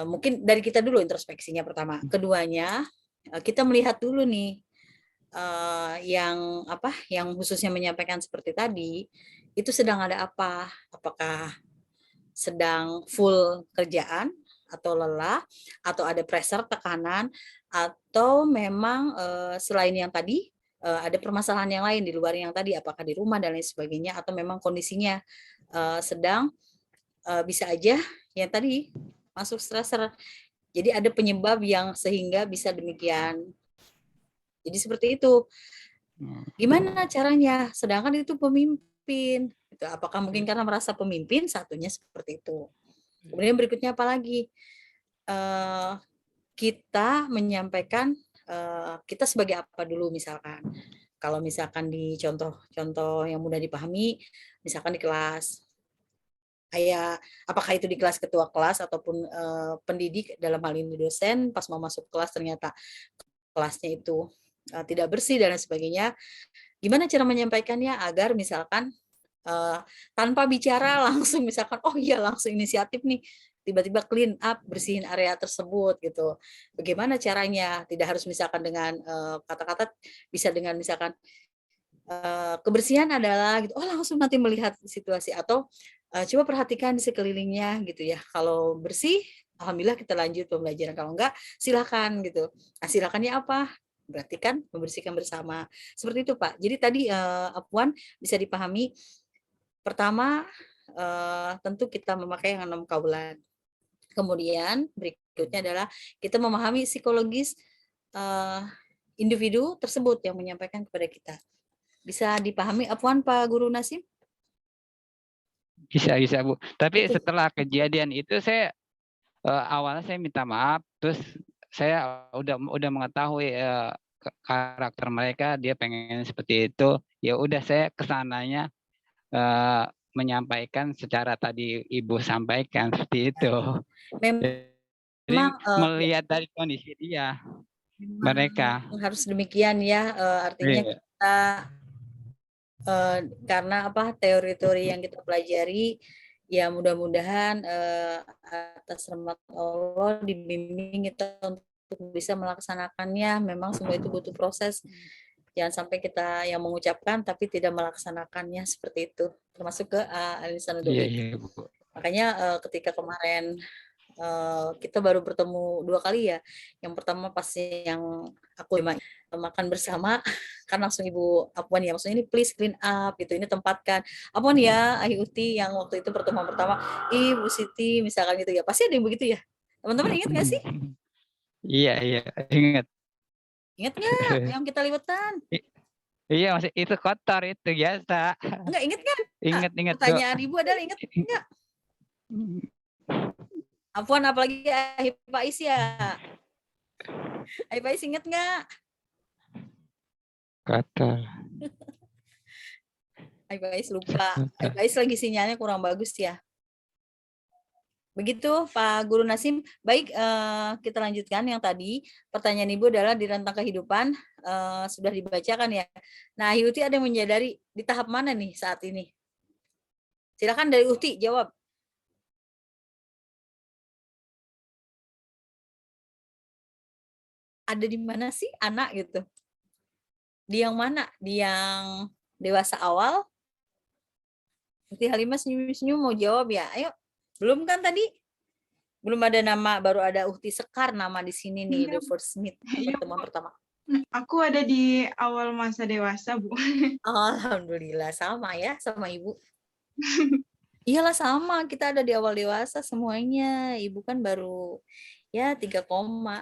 Speaker 1: mungkin dari kita dulu introspeksinya pertama. Keduanya kita melihat dulu nih yang khususnya menyampaikan seperti tadi itu sedang ada apa? Apakah sedang full kerjaan atau lelah atau ada pressure tekanan atau memang selain yang tadi ada permasalahan yang lain di luar yang tadi apakah di rumah dan lain sebagainya atau memang kondisinya sedang bisa aja yang tadi masuk stressor. Jadi ada penyebab yang sehingga bisa demikian. Jadi seperti itu. Gimana caranya? Sedangkan itu pemimpin. Gitu. Apakah mungkin karena merasa pemimpin? Satunya seperti itu. Kemudian berikutnya apa lagi? Kita menyampaikan kita sebagai apa dulu misalkan. Kalau misalkan di contoh-contoh yang mudah dipahami, misalkan di kelas. Kayak apakah itu di kelas ketua kelas ataupun pendidik dalam hal ini dosen pas mau masuk kelas ternyata kelasnya itu tidak bersih dan lain sebagainya. Gimana cara menyampaikannya agar misalkan tanpa bicara langsung misalkan oh iya langsung inisiatif nih tiba-tiba clean up bersihin area tersebut gitu. Bagaimana caranya? Tidak harus misalkan dengan kata-kata bisa dengan misalkan kebersihan adalah gitu. Oh langsung nanti melihat situasi atau coba perhatikan di sekelilingnya gitu ya. Kalau bersih, alhamdulillah kita lanjut pembelajaran. Kalau enggak, silakan gitu. Nah, silakannya apa? Berarti kan membersihkan bersama. Seperti itu Pak. Jadi tadi Puan bisa dipahami. Pertama, tentu kita memakai yang 6 kaulan. Kemudian berikutnya adalah kita memahami psikologis individu tersebut yang menyampaikan kepada kita. Bisa dipahami Puan Pak Guru Nasim?
Speaker 8: Bisa, Bu. Tapi
Speaker 1: Itu.
Speaker 8: setelah kejadian itu saya awalnya saya minta maaf, terus saya udah mengetahui karakter mereka, dia pengen seperti itu. Ya udah saya kesananya menyampaikan secara tadi Ibu sampaikan seperti itu. Jadi melihat dari kondisi dia, mereka.
Speaker 1: Harus demikian ya, artinya kita karena teori-teori yang kita pelajari ya mudah-mudahan atas rahmat Allah dibimbing kita untuk bisa melaksanakannya. Memang semua itu butuh proses. Jangan sampai kita yang mengucapkan tapi tidak melaksanakannya seperti itu. Termasuk ke alisan
Speaker 8: Iya, Bu.
Speaker 1: Makanya ketika kemarin kita baru bertemu 2 kali ya. Yang pertama pas yang aku makan bersama kan langsung Ibu Apwan ya maksudnya ini please clean up gitu ini tempatkan Apwan ya Ahi Uti yang waktu itu pertemuan pertama Ibu Siti misalkan gitu ya pasti ada yang begitu ya teman-teman ingat nggak sih?
Speaker 8: Iya ingat
Speaker 1: nggak yang kita liwetan?
Speaker 8: Iya masih itu kotor itu biasa.
Speaker 1: Enggak ingat nggak?
Speaker 8: Ingat
Speaker 1: pertanyaan Ibu adalah ingat nggak? Apwan apalagi Ahi Pais ya Ahi Pais ingat nggak?
Speaker 8: Kotor.
Speaker 1: Ahi Pais lupa. Ahi Pais lagi sinyalnya kurang bagus ya. Begitu Pak Guru Nasim. Baik, kita lanjutkan yang tadi. Pertanyaan Ibu adalah di rentang kehidupan sudah dibacakan ya. Nah, Yuti ada yang menyadari di tahap mana nih saat ini? Silakan dari Uhti jawab. Ada di mana sih anak gitu? Di yang mana? Di yang dewasa awal? Uhti Halimah senyum-senyum mau jawab ya. Ayo. Belum kan tadi? Belum ada nama, baru ada Uhti Sekar nama di sini nih, the first meet
Speaker 7: Iya,
Speaker 1: pertemuan pertama.
Speaker 7: Aku ada di awal masa dewasa, Bu.
Speaker 1: Alhamdulillah sama ya sama Ibu. Iyalah sama, kita ada di awal dewasa semuanya. Ibu kan baru ya 3 koma.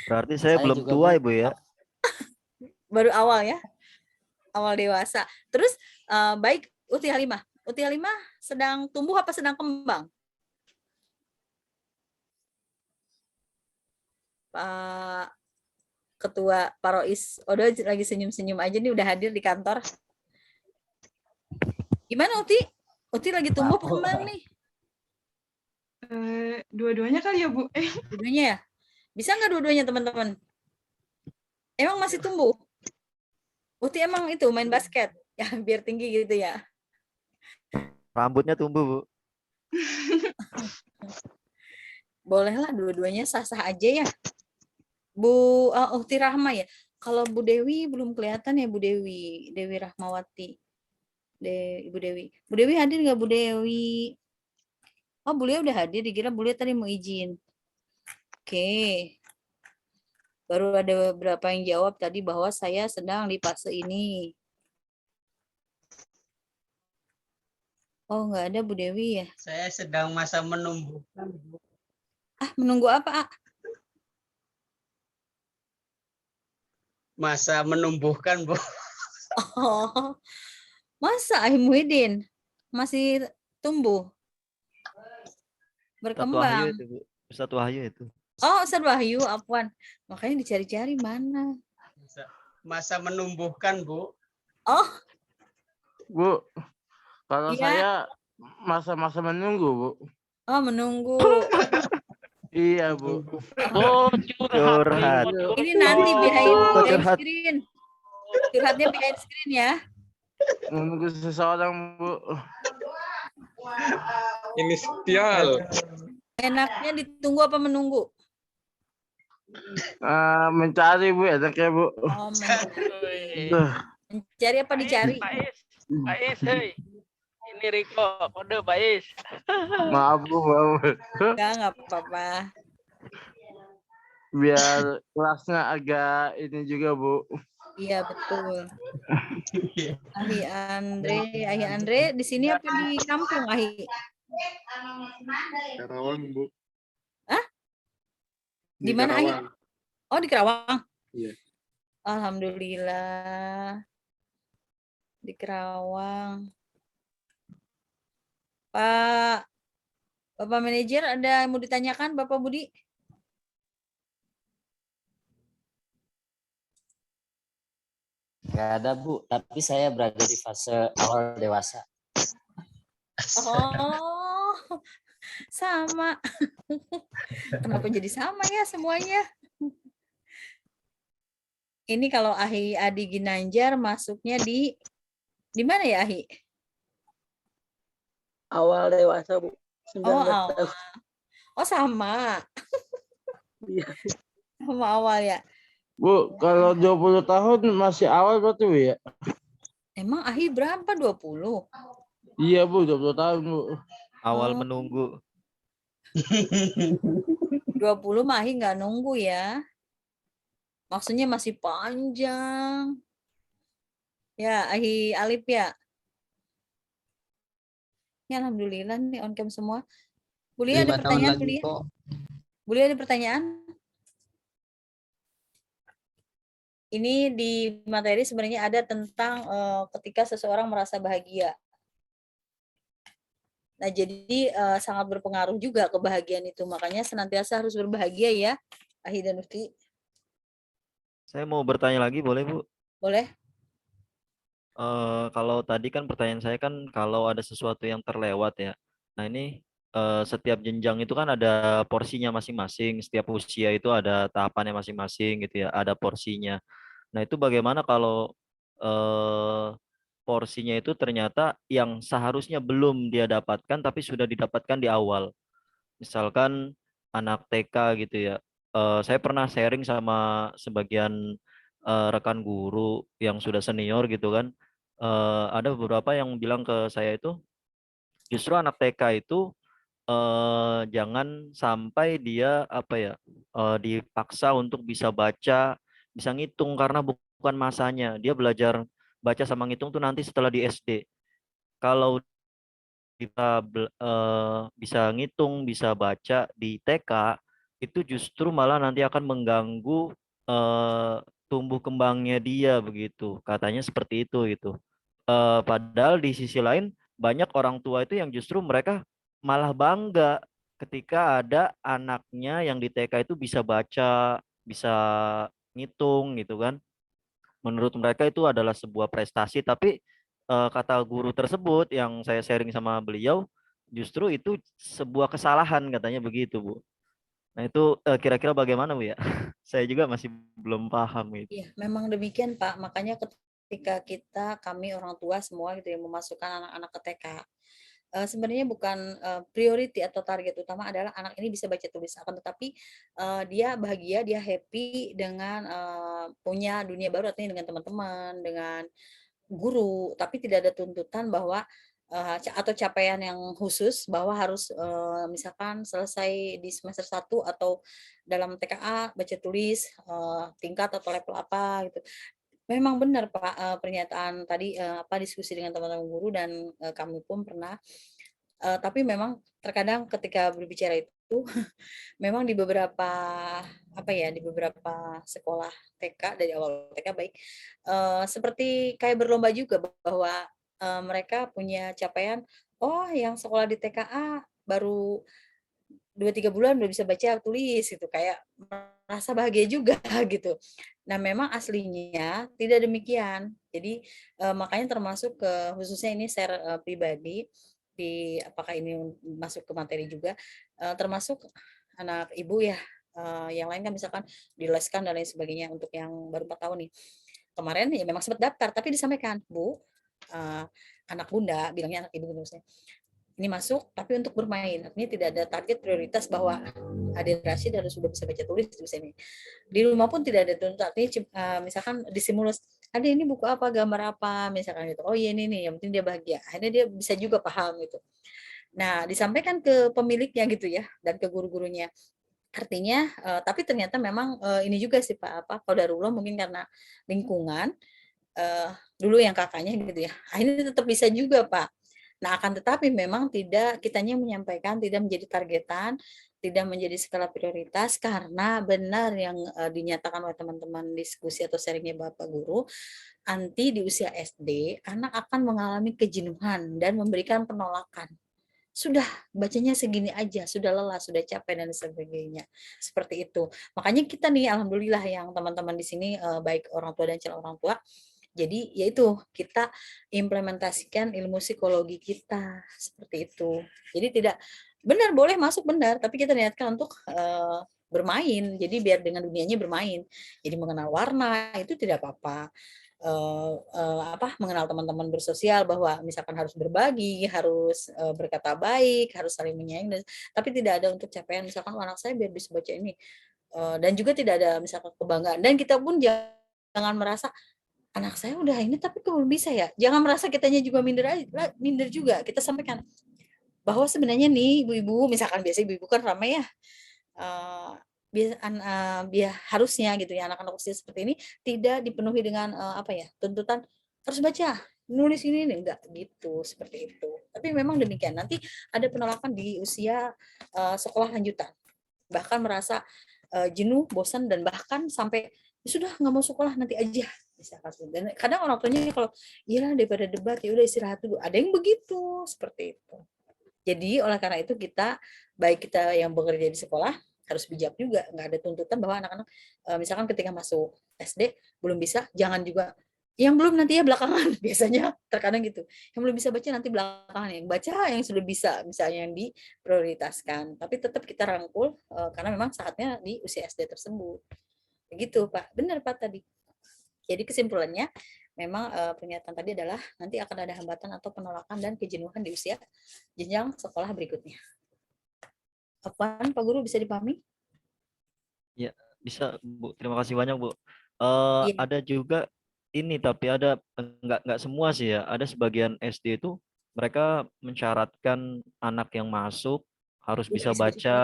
Speaker 3: Berarti saya belum
Speaker 9: juga,
Speaker 3: tua,
Speaker 9: Bu.
Speaker 3: Ibu ya.
Speaker 1: Baru awal ya. Awal dewasa. Terus baik Uti Halimah. Uti Halimah sedang tumbuh apa sedang kembang? Pak Ketua Parois Odo lagi senyum-senyum aja nih, udah hadir di kantor. Gimana Uti? Uti lagi tumbuh apa kembang nih?
Speaker 7: Dua-duanya kali ya, Bu.
Speaker 1: Dua-duanya ya? Bisa nggak dua-duanya teman-teman? Emang masih tumbuh? Uti emang itu main basket? Ya biar tinggi gitu ya.
Speaker 3: Rambutnya tumbuh, Bu.
Speaker 1: Bolehlah dua-duanya sah-sah aja ya. Bu Uhti Rahma ya. Kalau Bu Dewi belum kelihatan ya Bu Dewi. Dewi Rahmawati. Ibu Dewi. Bu Dewi hadir nggak Bu Dewi? Oh, Bu Lia udah hadir. Dikira Bu Lia tadi mau izin. Oke. Baru ada beberapa yang jawab tadi bahwa saya sedang di fase ini. Oh, nggak ada Bu Dewi ya?
Speaker 9: Saya sedang masa menumbuhkan, Bu.
Speaker 1: Ah, menunggu apa, Ah?
Speaker 9: Masa menumbuhkan, Bu.
Speaker 1: Oh, masa Ahim Muhyiddin masih tumbuh?
Speaker 3: Ustadz Wahyu
Speaker 1: Berkembang.
Speaker 3: itu, Bu. Ustadz Wahyu itu.
Speaker 1: Oh, Ustadz Wahyu, Afwan. Makanya dicari-cari mana.
Speaker 9: Masa menumbuhkan, Bu.
Speaker 1: Oh,
Speaker 4: Bu, kalau
Speaker 1: iya.
Speaker 4: saya masa-masa menunggu, Bu.
Speaker 1: Oh, menunggu.
Speaker 4: Iya, Bu.
Speaker 10: Oh,
Speaker 3: Curhat.
Speaker 1: Ini nanti behind
Speaker 3: curhat.
Speaker 1: screen. Curhatnya behind screen ya.
Speaker 4: Menunggu seseorang, Bu.
Speaker 10: Inisial.
Speaker 1: Enaknya ditunggu apa menunggu?
Speaker 4: Mencari, Bu, enaknya, Bu.
Speaker 1: Oh, mencari apa dicari?
Speaker 10: Pak Is, hei. Ini Riko, kode Pak Is.
Speaker 4: Maaf, Bu, maaf.
Speaker 1: Enggak apa-apa.
Speaker 4: Biar kelasnya agak ini juga, Bu.
Speaker 1: Iya, betul. Ahi Andre di sini apa di kampung, Ahi?
Speaker 10: Karawang, Bu.
Speaker 1: Hah? Di mana, Ahi? Oh, di Kerawang.
Speaker 10: Iya.
Speaker 1: Alhamdulillah. Di Kerawang. Bapak manajer ada yang mau ditanyakan, Bapak Budi?
Speaker 11: Nggak ada, Bu. Tapi saya berada di fase awal dewasa.
Speaker 1: Oh, sama. Kenapa jadi sama ya semuanya? Ini kalau Ahi Adi Ginanjar masuknya di mana ya, Ahi?
Speaker 5: Awal dewasa, Bu. 19
Speaker 1: awal.
Speaker 5: tahun.
Speaker 1: Oh, sama.
Speaker 5: Iya.
Speaker 1: Sama awal ya.
Speaker 4: Bu, kalau 20 tahun masih awal berarti, Bu, ya?
Speaker 1: Emang Ahi berapa? 20?
Speaker 4: Iya, Bu, 20 tahun, Bu.
Speaker 3: Awal menunggu.
Speaker 1: 20 mah Ahi nggak nunggu ya. Maksudnya masih panjang. Ya, Ahi Alip ya. Ya, alhamdulillah nih on cam semua. Bu Lia ada pertanyaan, Bu Lia? Bu Lia ada pertanyaan? Ini di materi sebenarnya ada tentang ketika seseorang merasa bahagia. Nah, jadi sangat berpengaruh juga kebahagiaan itu. Makanya senantiasa harus berbahagia ya, Ahi dan Uti.
Speaker 3: Saya mau bertanya lagi, boleh, Bu?
Speaker 1: Boleh.
Speaker 3: Kalau tadi kan pertanyaan saya kan kalau ada sesuatu yang terlewat ya. Nah, ini setiap jenjang itu kan ada porsinya masing-masing. Setiap usia itu ada tahapannya masing-masing gitu ya. Ada porsinya. Nah, itu bagaimana kalau porsinya itu ternyata yang seharusnya belum dia dapatkan tapi sudah didapatkan di awal. Misalkan anak TK gitu ya. Saya pernah sharing sama sebagian rekan guru yang sudah senior gitu kan. Ada beberapa yang bilang ke saya itu justru anak TK itu jangan sampai dia apa ya dipaksa untuk bisa baca, bisa ngitung karena bukan masanya. Dia belajar baca sama ngitung tuh nanti setelah di SD. Kalau kita bisa ngitung, bisa baca di TK, itu justru malah nanti akan mengganggu tumbuh kembangnya dia begitu. Katanya seperti itu gitu. Padahal di sisi lain banyak orang tua itu yang justru mereka malah bangga ketika ada anaknya yang di TK itu bisa baca, bisa ngitung gitu kan. Menurut mereka itu adalah sebuah prestasi, tapi kata guru tersebut yang saya sharing sama beliau, justru itu sebuah kesalahan katanya begitu, Bu. Nah itu kira-kira bagaimana, Bu ya? Saya juga masih belum paham itu.
Speaker 1: Iya, memang demikian, Pak. Makanya ketika kami orang tua semua gitu yang memasukkan anak-anak ke TK, sebenarnya bukan priority atau target utama adalah anak ini bisa baca tulis, akan tetapi dia bahagia, dia happy dengan punya dunia baru, artinya dengan teman-teman, dengan guru, tapi tidak ada tuntutan bahwa atau capaian yang khusus bahwa harus misalkan selesai di semester 1 atau dalam TKA baca tulis tingkat atau level apa gitu. Memang benar Pak, pernyataan tadi diskusi dengan teman-teman guru dan kami pun pernah. Tapi memang terkadang ketika berbicara itu memang di beberapa di beberapa sekolah TK dari awal TK baik seperti kayak berlomba juga bahwa mereka punya capaian, oh yang sekolah di TKA baru 2-3 bulan udah bisa baca tulis gitu, kayak merasa bahagia juga gitu. Nah memang aslinya tidak demikian. Jadi makanya termasuk khususnya ini share pribadi di apakah ini masuk ke materi juga, termasuk anak ibu ya, yang lain kan misalkan dileskan dan lain sebagainya untuk yang baru 4 tahun nih. Kemarin ya memang sempat daftar tapi disampaikan, "Bu, anak Bunda," bilangnya anak ibu maksudnya, "ini masuk tapi untuk bermain." Artinya tidak ada target prioritas bahwa Adik Rashid harus sudah bisa baca tulis di sini. Di rumah pun tidak ada tuntutan, artinya misalkan distimulus, "Adik ini buku apa, gambar apa?" Misalkan gitu. "Oh iya ini nih," yang penting dia bahagia. Akhirnya dia bisa juga paham gitu. Nah, disampaikan ke pemiliknya gitu ya dan ke guru-gurunya. Artinya tapi ternyata memang ini juga sih Pak, qadarullah mungkin karena lingkungan dulu yang kakaknya gitu ya. Akhirnya tetap bisa juga, Pak. Nah, akan tetapi memang tidak kitanya menyampaikan tidak menjadi targetan, tidak menjadi skala prioritas karena benar yang dinyatakan oleh teman-teman diskusi atau sharingnya Bapak Guru, nanti di usia SD anak akan mengalami kejenuhan dan memberikan penolakan. Sudah bacanya segini aja, sudah lelah, sudah capek dan sebagainya. Seperti itu. Makanya kita nih alhamdulillah yang teman-teman di sini baik orang tua dan calon orang tua, jadi yaitu kita implementasikan ilmu psikologi kita seperti itu. Jadi tidak benar boleh masuk benar, tapi kita niatkan untuk bermain. Jadi biar dengan dunianya bermain. Jadi mengenal warna itu tidak apa-apa. Mengenal teman-teman bersosial bahwa misalkan harus berbagi, harus berkata baik, harus saling menyayangi, tapi tidak ada untuk capaian misalkan anak saya biar bisa baca ini. Dan juga tidak ada misalkan kebanggaan. Dan kita pun jangan merasa anak saya udah ini tapi kok belum bisa ya. Jangan merasa kitanya juga minder juga. Kita sampaikan bahwa sebenarnya nih ibu-ibu, misalkan biasa ibu-ibu kan ramai ya. Harusnya gitu ya anak-anak usia seperti ini tidak dipenuhi dengan tuntutan harus baca, nulis ini nih enggak gitu, seperti itu. Tapi memang demikian. Nanti ada penolakan di usia sekolah lanjutan. Bahkan merasa jenuh, bosan dan bahkan sampai sudah nggak mau sekolah nanti aja misalkan. Dan kadang orang tuanya kalau iya daripada debat ya udah istirahat dulu. Ada yang begitu seperti itu. Jadi oleh karena itu kita baik kita yang bekerja di sekolah harus bijak juga, nggak ada tuntutan bahwa anak-anak misalkan ketika masuk SD belum bisa, jangan juga yang belum nanti ya belakangan biasanya terkadang gitu. Yang belum bisa baca nanti belakangan, yang baca yang sudah bisa misalnya yang diprioritaskan. Tapi tetap kita rangkul karena memang saatnya di usia SD tersebut. Begitu Pak, benar Pak tadi. Jadi kesimpulannya memang pernyataan tadi adalah nanti akan ada hambatan atau penolakan dan kejenuhan di usia jenjang sekolah berikutnya. Apaan Pak Guru, bisa dipahami?
Speaker 3: Ya, bisa Bu. Terima kasih banyak Bu.
Speaker 1: Iya.
Speaker 3: Ada juga ini, tapi ada enggak semua sih ya. Ada sebagian SD itu mereka mensyaratkan anak yang masuk harus bisa
Speaker 1: Bisa
Speaker 3: baca,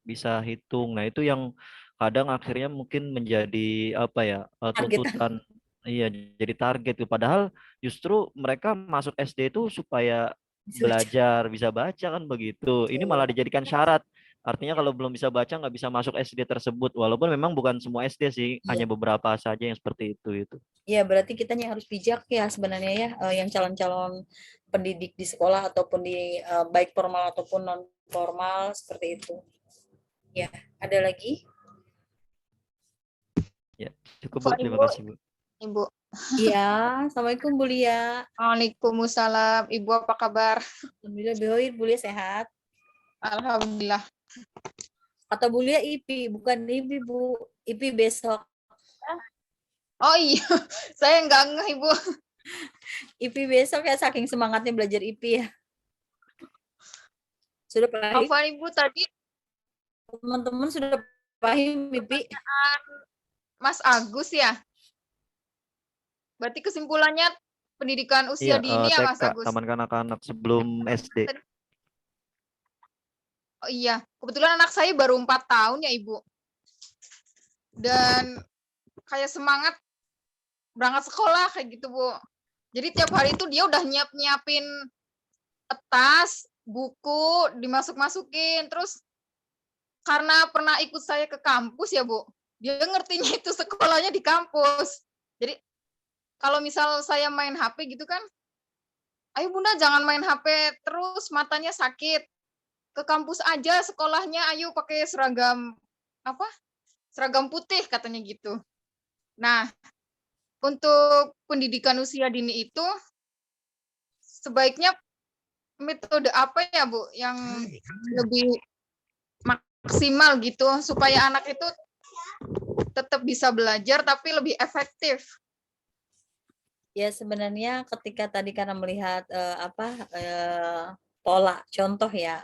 Speaker 3: bisa hitung. Nah, itu yang kadang akhirnya mungkin menjadi apa ya,
Speaker 1: Targetan.
Speaker 3: tuntutan, iya, jadi target tuh. Padahal justru mereka masuk SD itu supaya
Speaker 1: Bisa baca.
Speaker 3: belajar, bisa baca kan begitu. Ini malah dijadikan syarat. Artinya kalau belum bisa baca nggak bisa masuk SD tersebut. Walaupun memang bukan semua SD sih, hanya
Speaker 1: Iya.
Speaker 3: beberapa saja yang seperti itu.
Speaker 1: Iya, berarti kitanya harus bijak ya sebenarnya ya, yang calon-calon pendidik di sekolah ataupun di baik formal ataupun non formal seperti itu. Ya, ada lagi?
Speaker 3: Ya, cukup Bu. Terima kasih Bu.
Speaker 2: Ibu.
Speaker 1: Iya, assalamualaikum Bu Lia.
Speaker 7: Waalaikumsalam. Ibu apa kabar?
Speaker 1: Alhamdulillah baik, Bu Lia sehat.
Speaker 7: Alhamdulillah.
Speaker 1: Atau Bu Lia IP, bukan IP Bu, IP besok.
Speaker 7: Oh iya, saya nggak ngeh Ibu.
Speaker 1: IP besok ya, saking semangatnya belajar IP ya. Sudah paham?
Speaker 7: Apa Ibu tadi?
Speaker 1: Teman-teman sudah paham IP?
Speaker 7: Mas Agus ya? Berarti kesimpulannya pendidikan usia
Speaker 3: Iya,
Speaker 7: dini ya Mas
Speaker 3: TK,
Speaker 7: Agus?
Speaker 3: Taman Kanak-kanak sebelum SD.
Speaker 7: Oh iya, kebetulan anak saya baru 4 tahun ya Ibu. Dan kayak semangat berangkat sekolah kayak gitu Bu. Jadi tiap hari itu dia udah nyiapin tas, buku, dimasuk-masukin. Terus karena pernah ikut saya ke kampus ya Bu, dia ngertinya itu sekolahnya di kampus. Jadi kalau misal saya main HP gitu kan, ayo Bunda jangan main HP terus, matanya sakit. Ke kampus aja sekolahnya, ayo pakai seragam apa? Seragam putih katanya gitu. Nah, untuk pendidikan usia dini itu sebaiknya metode apa ya Bu yang lebih maksimal gitu supaya anak itu tetap bisa belajar tapi lebih efektif?
Speaker 1: Ya sebenarnya ketika tadi karena melihat pola contoh ya,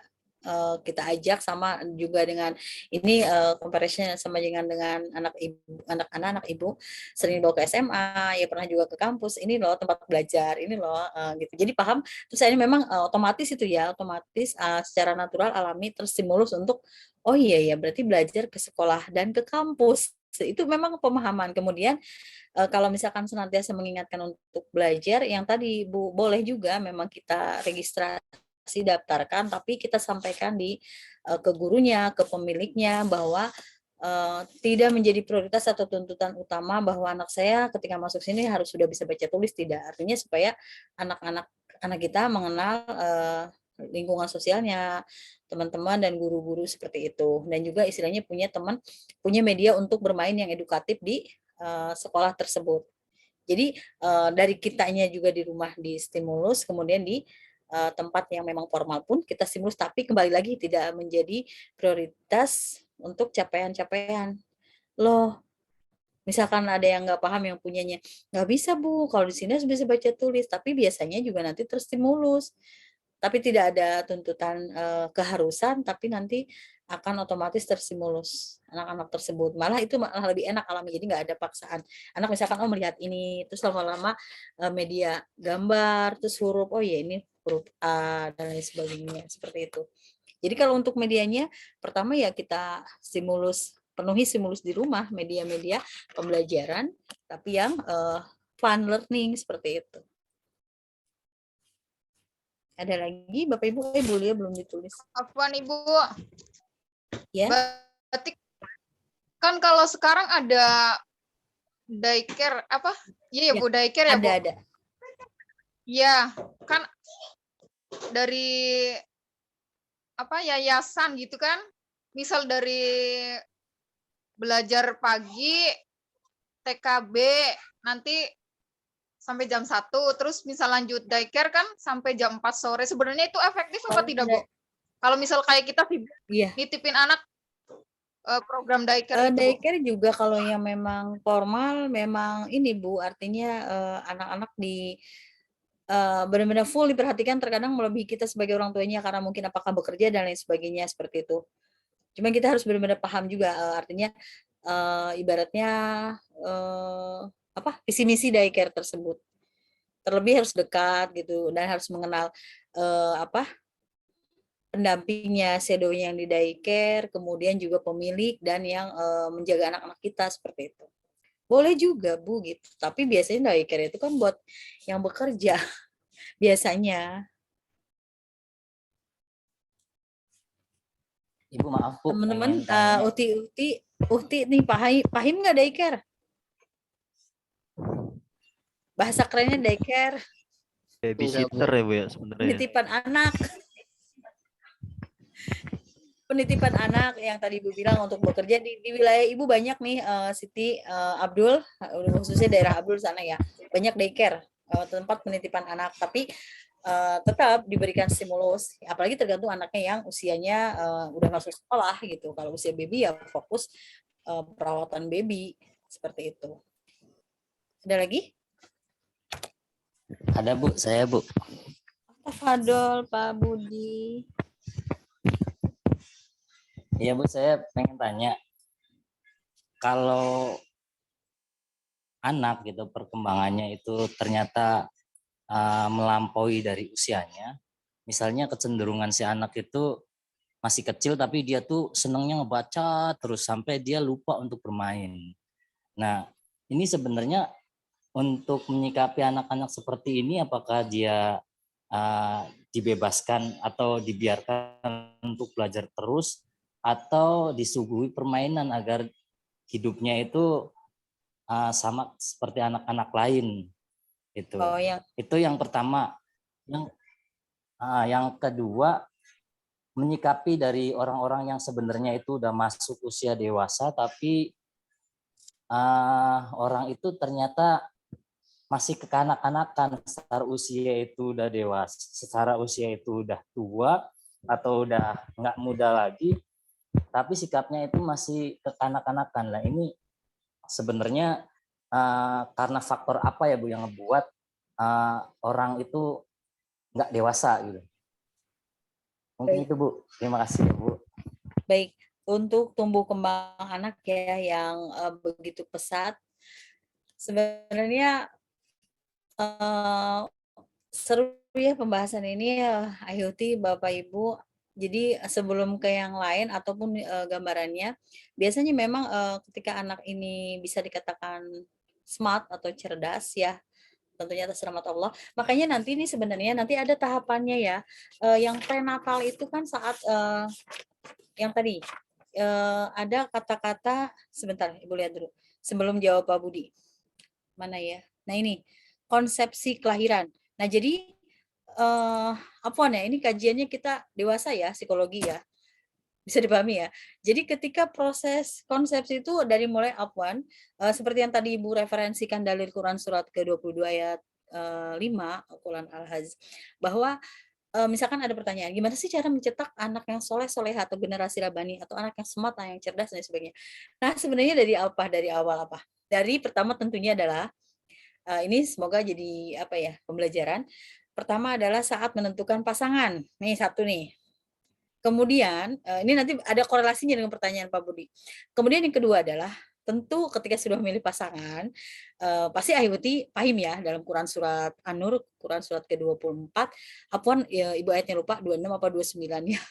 Speaker 1: kita ajak sama juga dengan ini comparison sama dengan anak-anak ibu sering bawa ke SMA, ya pernah juga ke kampus, ini loh tempat belajar, ini loh gitu. Jadi paham, terus ini memang otomatis itu ya, otomatis secara natural alami terstimulus untuk oh iya ya berarti belajar ke sekolah dan ke kampus. Itu memang pemahaman. Kemudian kalau misalkan senantiasa mengingatkan untuk belajar, yang tadi Bu, boleh juga memang kita registrasi daftarkan, tapi kita sampaikan ke gurunya, ke pemiliknya bahwa tidak menjadi prioritas atau tuntutan utama bahwa anak saya ketika masuk sini harus sudah bisa baca tulis, tidak. Artinya supaya anak kita mengenal lingkungan sosialnya, teman-teman dan guru-guru seperti itu, dan juga istilahnya punya media untuk bermain yang edukatif di sekolah tersebut. Jadi dari kitanya juga di rumah di stimulus, kemudian di tempat yang memang formal pun kita stimulus, tapi kembali lagi tidak menjadi prioritas untuk capaian-capaian. Loh, misalkan ada yang nggak paham yang punyanya, nggak bisa Bu, kalau di sini harus bisa baca tulis, tapi biasanya juga nanti terstimulus. Tapi tidak ada tuntutan keharusan, tapi nanti akan otomatis terstimulus anak-anak tersebut. Malah itu malah lebih enak alami, jadi nggak ada paksaan. Anak misalkan melihat ini, terus lama-lama media gambar, terus huruf, oh ya ini huruf A dan lain sebagainya, seperti itu. Jadi kalau untuk medianya, pertama ya kita penuhi stimulus di rumah, media-media pembelajaran, tapi yang fun learning seperti itu. Ada lagi Bapak Ibu, Ibu Lia belum ditulis.
Speaker 7: Afwan Ibu.
Speaker 1: Ya.
Speaker 7: Berarti kan kalau sekarang ada daycare apa? Iya ya, Bu, daycare ya, Bu.
Speaker 1: Ada.
Speaker 7: Iya, kan dari apa yayasan gitu kan. Misal dari belajar pagi TKB nanti sampai jam 1, terus misal lanjut daycare kan sampai jam 4 sore. Sebenarnya itu efektif apa tidak, Bu? Kalau misal kayak kita nitipin anak program daycare itu, Bu?
Speaker 1: Daycare juga kalau yang memang formal memang ini Bu, artinya anak-anak benar-benar full diperhatikan, terkadang melebihi kita sebagai orang tuanya karena mungkin apakah bekerja dan lain sebagainya seperti itu. Cuma kita harus benar-benar paham juga, artinya ibaratnya visi misi daycare tersebut. Terlebih harus dekat gitu dan harus mengenal pendampingnya, shadownya yang di daycare, kemudian juga pemilik dan yang menjaga anak-anak kita seperti itu. Boleh juga Bu gitu, tapi biasanya daycare itu kan buat yang bekerja biasanya.
Speaker 11: Ibu maaf Bu,
Speaker 1: Teman-teman,
Speaker 11: pengen tanya.
Speaker 1: Uhti nih paham nggak daycare? Bahasa kerennya daycare.
Speaker 3: Babysitter ya Bu ya sebenarnya.
Speaker 1: Penitipan anak. Penitipan anak yang tadi Ibu bilang untuk bekerja di wilayah Ibu banyak nih Siti Abdul, khususnya daerah Abdul sana ya, banyak daycare, tempat penitipan anak, tapi tetap diberikan stimulus, apalagi tergantung anaknya yang usianya udah masuk sekolah gitu. Kalau usia baby ya fokus perawatan baby seperti itu. Ada lagi?
Speaker 11: Ada Bu, saya Bu.
Speaker 1: Tafadol Pak Budi.
Speaker 11: Iya Bu, saya pengen tanya, kalau anak gitu perkembangannya itu ternyata melampaui dari usianya, misalnya kecenderungan si anak itu masih kecil tapi dia tuh senangnya ngebaca terus sampai dia lupa untuk bermain. Nah, ini sebenarnya untuk menyikapi anak-anak seperti ini, apakah dia dibebaskan atau dibiarkan untuk belajar terus, atau disuguhi permainan agar hidupnya itu sama seperti anak-anak lain itu. Itu yang pertama. Yang kedua, menyikapi dari orang-orang yang sebenarnya itu udah masuk usia dewasa tapi orang itu ternyata masih kekanak-kanakan, secara usia itu udah dewasa, secara usia itu udah tua atau udah nggak muda lagi, tapi sikapnya itu masih kekanak-kanakan. Nah ini sebenarnya karena faktor apa ya Bu yang ngebuat orang itu nggak dewasa gitu? Mungkin itu Bu. Terima kasih Bu.
Speaker 1: Baik, untuk tumbuh kembang anak ya yang begitu pesat, sebenarnya seru ya pembahasan ini ya Ahyuti, Bapak Ibu. Jadi sebelum ke yang lain ataupun gambarannya, biasanya memang ketika anak ini bisa dikatakan smart atau cerdas ya, tentunya atas rahmat Allah. Makanya nanti ini sebenarnya nanti ada tahapannya ya. Yang prenatal itu kan saat yang tadi ada kata-kata, sebentar Ibu lihat dulu sebelum jawab Pak Budi. Mana ya? Nah ini konsepsi kelahiran. Nah jadi ini kajiannya kita dewasa ya, psikologi ya, bisa dipahami ya. Jadi ketika proses konsepsi itu dari mulai seperti yang tadi Ibu referensikan dalil Quran surat ke-22 ayat 5 Quran Al-Hajj, bahwa misalkan ada pertanyaan, gimana sih cara mencetak anak yang soleh-solehah atau generasi rabani atau anak yang smart, yang cerdas dan sebagainya. Nah sebenarnya dari awal apa? Dari pertama tentunya adalah ini semoga jadi pembelajaran. Pertama adalah saat menentukan pasangan. Nih satu nih. Kemudian ini nanti ada korelasinya dengan pertanyaan Pak Budi. Kemudian yang kedua adalah tentu ketika sudah memilih pasangan, pasti Ahyuti paham ya dalam Quran surat An-Nur, Quran surat ke-24, ya, Ibu ayatnya lupa 26 apa 29 ya.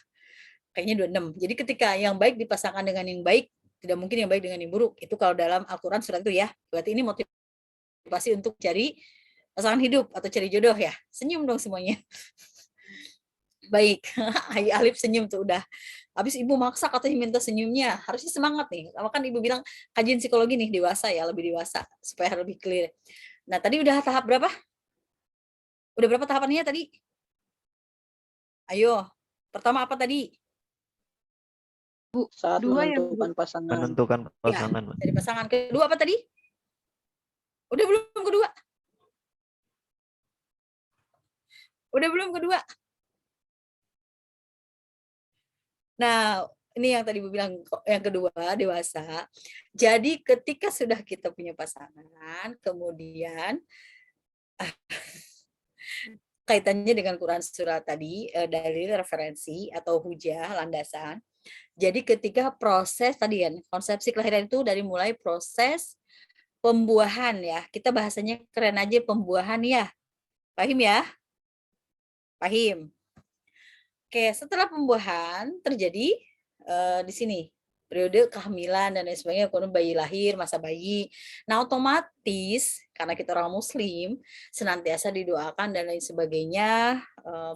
Speaker 1: Kayaknya 26. Jadi ketika yang baik dipasangkan dengan yang baik, tidak mungkin yang baik dengan yang buruk. Itu kalau dalam Al-Quran surat itu ya. Berarti ini motivasi untuk cari pasangan hidup atau cari jodoh ya. Senyum dong semuanya. Baik, Alif senyum tuh udah. Habis Ibu maksa katanya minta senyumnya. Harusnya semangat nih. Kalau kan Ibu bilang kajian psikologi nih dewasa ya, lebih dewasa supaya lebih clear. Nah, tadi udah tahap berapa? Udah berapa tahapannya tadi? Ayo. Pertama apa tadi?
Speaker 5: Bu, saat menentukan pasangan.
Speaker 3: Menentukan pasangan.
Speaker 1: Ya, dari pasangan. Kedua apa tadi? Udah belum kedua? Udah belum kedua? Nah, ini yang tadi Bu bilang, yang kedua dewasa. Jadi ketika sudah kita punya pasangan, kemudian kaitannya dengan Quran surat tadi, dari referensi atau hujah, landasan. Jadi ketika proses tadi kan, konsepsi kelahiran itu dari mulai proses pembuahan ya. Kita bahasanya keren aja pembuahan ya. Pahim ya? Pahim. Oke, setelah pembuahan terjadi di sini periode kehamilan dan lain sebagainya, kemudian bayi lahir, masa bayi. Nah, otomatis karena kita orang muslim senantiasa didoakan dan lain sebagainya,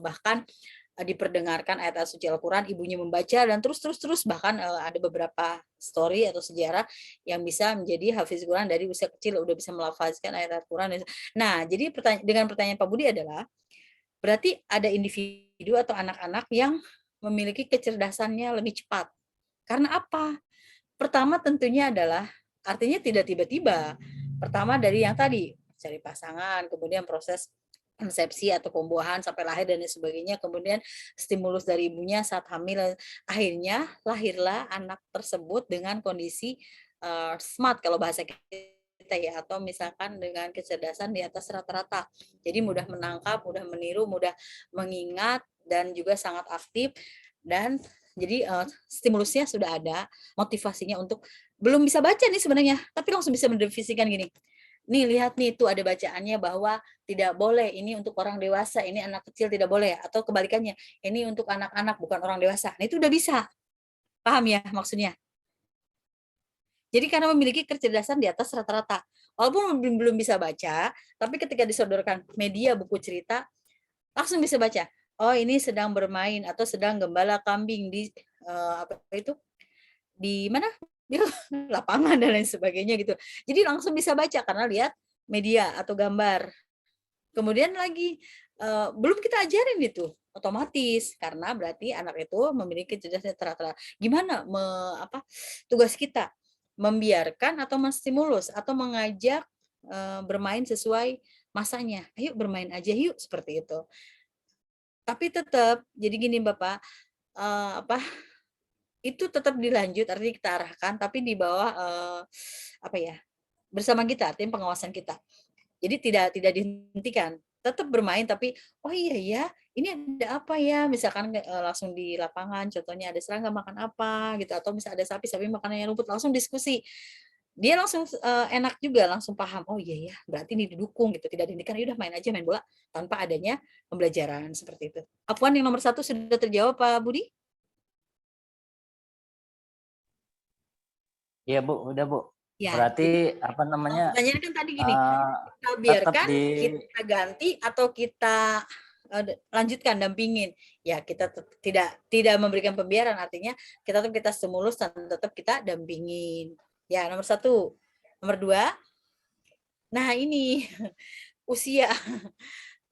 Speaker 1: bahkan diperdengarkan ayat suci Al-Quran, ibunya membaca dan terus bahkan ada beberapa story atau sejarah yang bisa menjadi hafiz Quran dari usia kecil udah bisa melafazkan ayat Al-Quran. Nah, jadi dengan pertanyaan Pak Budi adalah berarti ada individu atau anak-anak yang memiliki kecerdasannya lebih cepat. Karena apa? Pertama tentunya adalah artinya tidak tiba-tiba. Pertama dari yang tadi, cari pasangan, kemudian proses konsepsi atau pembuahan sampai lahir dan sebagainya, kemudian stimulus dari ibunya saat hamil, akhirnya lahirlah anak tersebut dengan kondisi smart kalau bahasa kita ya, atau misalkan dengan kecerdasan di atas rata-rata. Jadi mudah menangkap, mudah meniru, mudah mengingat, dan juga sangat aktif. Dan jadi stimulusnya sudah ada, motivasinya untuk belum bisa baca nih sebenarnya, tapi langsung bisa mendefinisikan gini. Nih lihat nih itu ada bacaannya bahwa tidak boleh, ini untuk orang dewasa, ini anak kecil tidak boleh, atau kebalikannya, ini untuk anak-anak bukan orang dewasa. Nah itu udah bisa. Paham ya maksudnya? Jadi karena memiliki kecerdasan di atas rata-rata. Walaupun belum bisa baca, tapi ketika disodorkan media buku cerita, langsung bisa baca. Oh ini sedang bermain atau sedang gembala kambing di apa itu di mana di lapangan dan lain sebagainya gitu. Jadi langsung bisa baca karena lihat media atau gambar. Kemudian lagi belum kita ajarin itu otomatis karena berarti anak itu memiliki kecerdasan rata-rata. Gimana tugas kita membiarkan atau menstimulus atau mengajak bermain sesuai masanya. Ayo bermain aja yuk seperti itu. Tapi tetap jadi gini Bapak, itu tetap dilanjut artinya kita arahkan tapi di bawah bersama kita, artinya pengawasan kita. Jadi tidak dihentikan, tetap bermain tapi oh iya ya, ini ada apa ya? Misalkan langsung di lapangan contohnya ada serangga makan apa gitu, atau misalnya ada sapi makanannya rumput, langsung diskusi. Dia langsung enak juga, langsung paham, oh iya ya, berarti ini didukung gitu, tidak dihentikan, udah main aja main bola tanpa adanya pembelajaran seperti itu. Afwan yang nomor 1 sudah terjawab Pak Budi?
Speaker 11: Iya Bu, udah Bu.
Speaker 1: Ya,
Speaker 11: Berarti apa namanya?
Speaker 1: Pertanyaannya kan tadi gini, kita biarkan, kita ganti atau kita lanjutkan dampingin. Ya, kita tidak memberikan pembiaran, artinya kita stimulus dan tetap kita dampingin. Ya, nomor 1. Nomor 2. Nah, ini usia.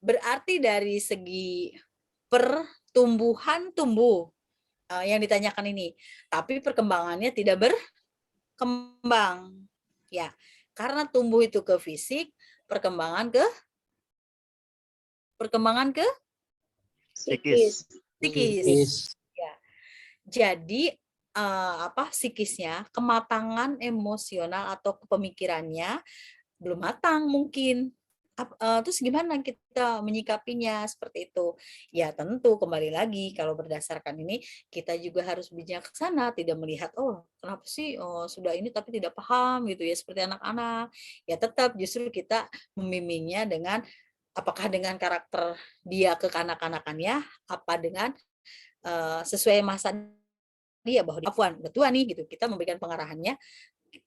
Speaker 1: Berarti dari segi pertumbuhan tumbuh yang ditanyakan ini, tapi perkembangannya tidak berkembang. Ya, karena tumbuh itu ke fisik, perkembangan ke
Speaker 3: Psikis.
Speaker 1: Ya. Jadi psikisnya, kematangan emosional atau pemikirannya belum matang mungkin. Terus gimana kita menyikapinya seperti itu? Ya tentu kembali lagi kalau berdasarkan ini kita juga harus bijaksana, tidak melihat kenapa sih sudah ini tapi tidak paham gitu ya seperti anak-anak. Ya tetap justru kita membimbingnya dengan apakah dengan karakter dia kekanak-kanakannya, apa dengan sesuai masa dia bahwa Afwan udah tua nih gitu, kita memberikan pengarahannya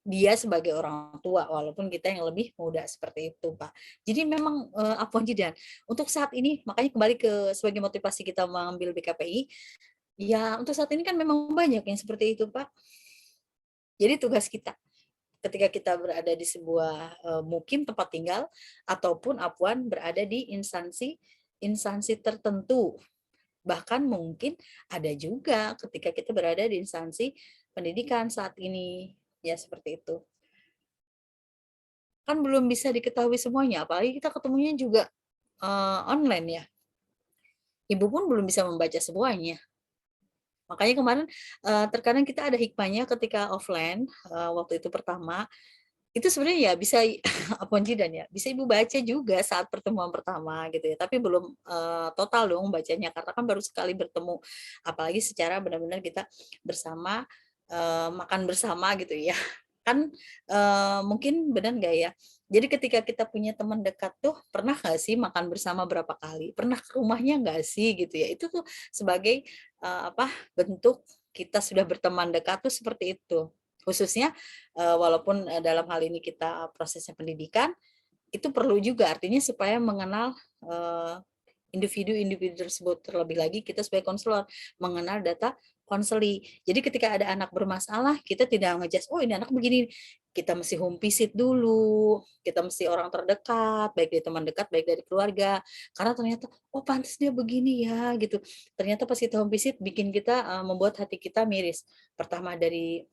Speaker 1: dia sebagai orang tua walaupun kita yang lebih muda seperti itu Pak. Jadi memang Afwan Jidan untuk saat ini, makanya kembali ke sebagai motivasi kita mengambil BKPI ya, untuk saat ini kan memang banyak yang seperti itu Pak. Jadi tugas kita ketika kita berada di sebuah mukim tempat tinggal ataupun Afwan berada di instansi tertentu, bahkan mungkin ada juga ketika kita berada di instansi pendidikan saat ini ya seperti itu. Kan belum bisa diketahui semuanya, apalagi kita ketemunya juga online ya. Ibu pun belum bisa membaca semuanya. Makanya kemarin terkadang kita ada hikmahnya ketika offline waktu itu pertama, itu sebenarnya ya bisa apapun dan ya, bisa Ibu baca juga saat pertemuan pertama gitu ya, tapi belum total dong bacanya karena kan baru sekali bertemu, apalagi secara benar-benar kita bersama, makan bersama gitu ya. Kan mungkin benar nggak ya? Jadi ketika kita punya teman dekat tuh pernah nggak sih makan bersama berapa kali? Pernah ke rumahnya nggak sih gitu ya? Itu tuh sebagai apa bentuk kita sudah berteman dekat tuh seperti itu. Khususnya walaupun dalam hal ini kita prosesnya pendidikan, itu perlu juga artinya supaya mengenal individu-individu tersebut. Terlebih lagi kita sebagai konselor mengenal data konseli. Jadi ketika ada anak bermasalah, kita tidak ngejudge, oh ini anak begini. Kita mesti home visit dulu, kita mesti orang terdekat, baik dari teman dekat, baik dari keluarga. Karena ternyata, oh pantas dia begini ya, gitu. Ternyata pas kita home visit, bikin kita, membuat hati kita miris. Pertama dari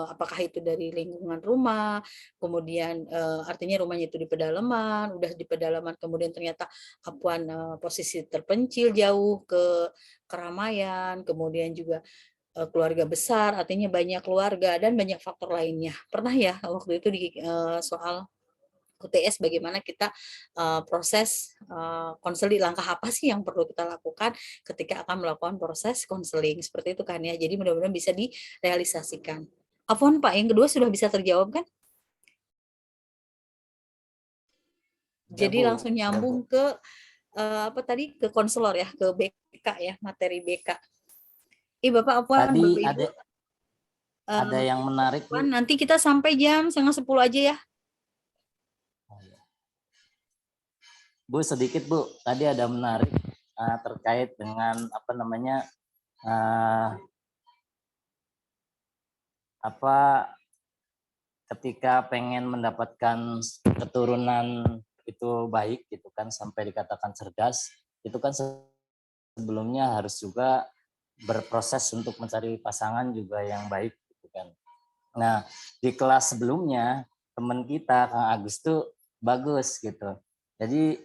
Speaker 1: apakah itu dari lingkungan rumah, kemudian artinya rumahnya itu di pedalaman, udah di pedalaman kemudian ternyata Apuan posisi terpencil jauh ke keramaian, kemudian juga keluarga besar, artinya banyak keluarga dan banyak faktor lainnya. Pernah ya waktu itu di soal UTS bagaimana kita proses konseling, langkah apa sih yang perlu kita lakukan ketika akan melakukan proses konseling seperti itu kan ya. Jadi mudah-mudahan bisa direalisasikan. Afwan Pak, yang kedua sudah bisa terjawab kan? Jadi langsung nyambung ke apa tadi ke konselor ya, ke BK ya, materi BK. Bapak Afwan,
Speaker 11: Tadi
Speaker 1: Bapak Ibu.
Speaker 11: ada yang menarik, Bu.
Speaker 1: Nanti kita sampai jam 9:30 aja ya.
Speaker 11: Bu, sedikit Bu, tadi ada menarik terkait dengan apa namanya ketika pengen mendapatkan keturunan itu baik gitu kan sampai dikatakan cerdas, itu kan sebelumnya harus juga berproses untuk mencari pasangan juga yang baik gitu kan. Nah, di kelas sebelumnya teman kita Kang Agus tuh bagus gitu. Jadi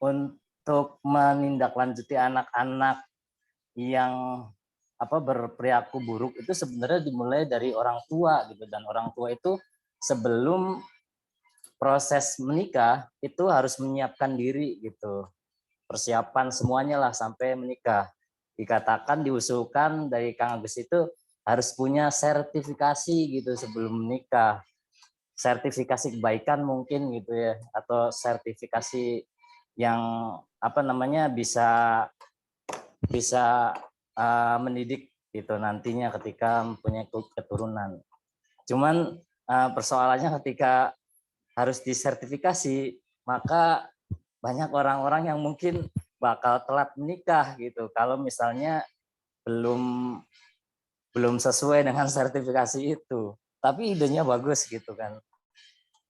Speaker 11: untuk menindaklanjuti anak-anak yang berperilaku buruk itu sebenarnya dimulai dari orang tua gitu, dan orang tua itu sebelum proses menikah itu harus menyiapkan diri gitu, persiapan semuanya lah sampai menikah. Dikatakan diusulkan dari Kang Agus itu harus punya sertifikasi gitu sebelum menikah, sertifikasi kebaikan mungkin gitu ya, atau sertifikasi yang bisa mendidik gitu nantinya ketika mempunyai keturunan. Cuman persoalannya ketika harus disertifikasi, maka banyak orang-orang yang mungkin bakal telat menikah gitu kalau misalnya belum sesuai dengan sertifikasi itu. Tapi idenya bagus gitu kan.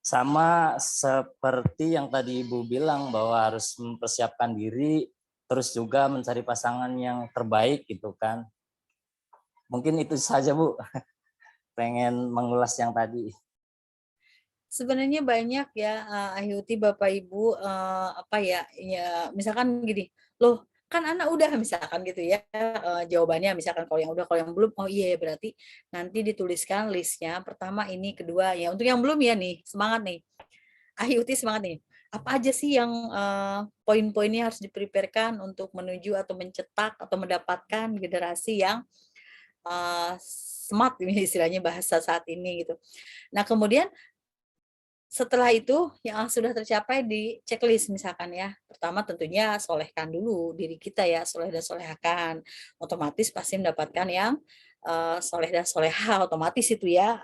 Speaker 11: Sama seperti yang tadi Ibu bilang bahwa harus mempersiapkan diri, terus juga mencari pasangan yang terbaik gitu kan. Mungkin itu saja Bu, pengen mengulas yang tadi.
Speaker 1: Sebenarnya banyak ya, Ahyuti, Bapak Ibu, ya misalkan gini, loh kan anak udah misalkan gitu ya, jawabannya misalkan kalau yang udah, kalau yang belum, oh iya berarti nanti dituliskan listnya, pertama ini, kedua ya, untuk yang belum ya nih, semangat nih, Ahyuti semangat nih, apa aja sih yang poin-poinnya harus dipreparekan untuk menuju atau mencetak atau mendapatkan generasi yang smart ini istilahnya bahasa saat ini gitu. Nah kemudian setelah itu yang sudah tercapai di checklist misalkan ya. Pertama tentunya solehkan dulu diri kita ya, soleh dan solehakan. Otomatis pasti mendapatkan yang soleh dan soleha, otomatis itu ya.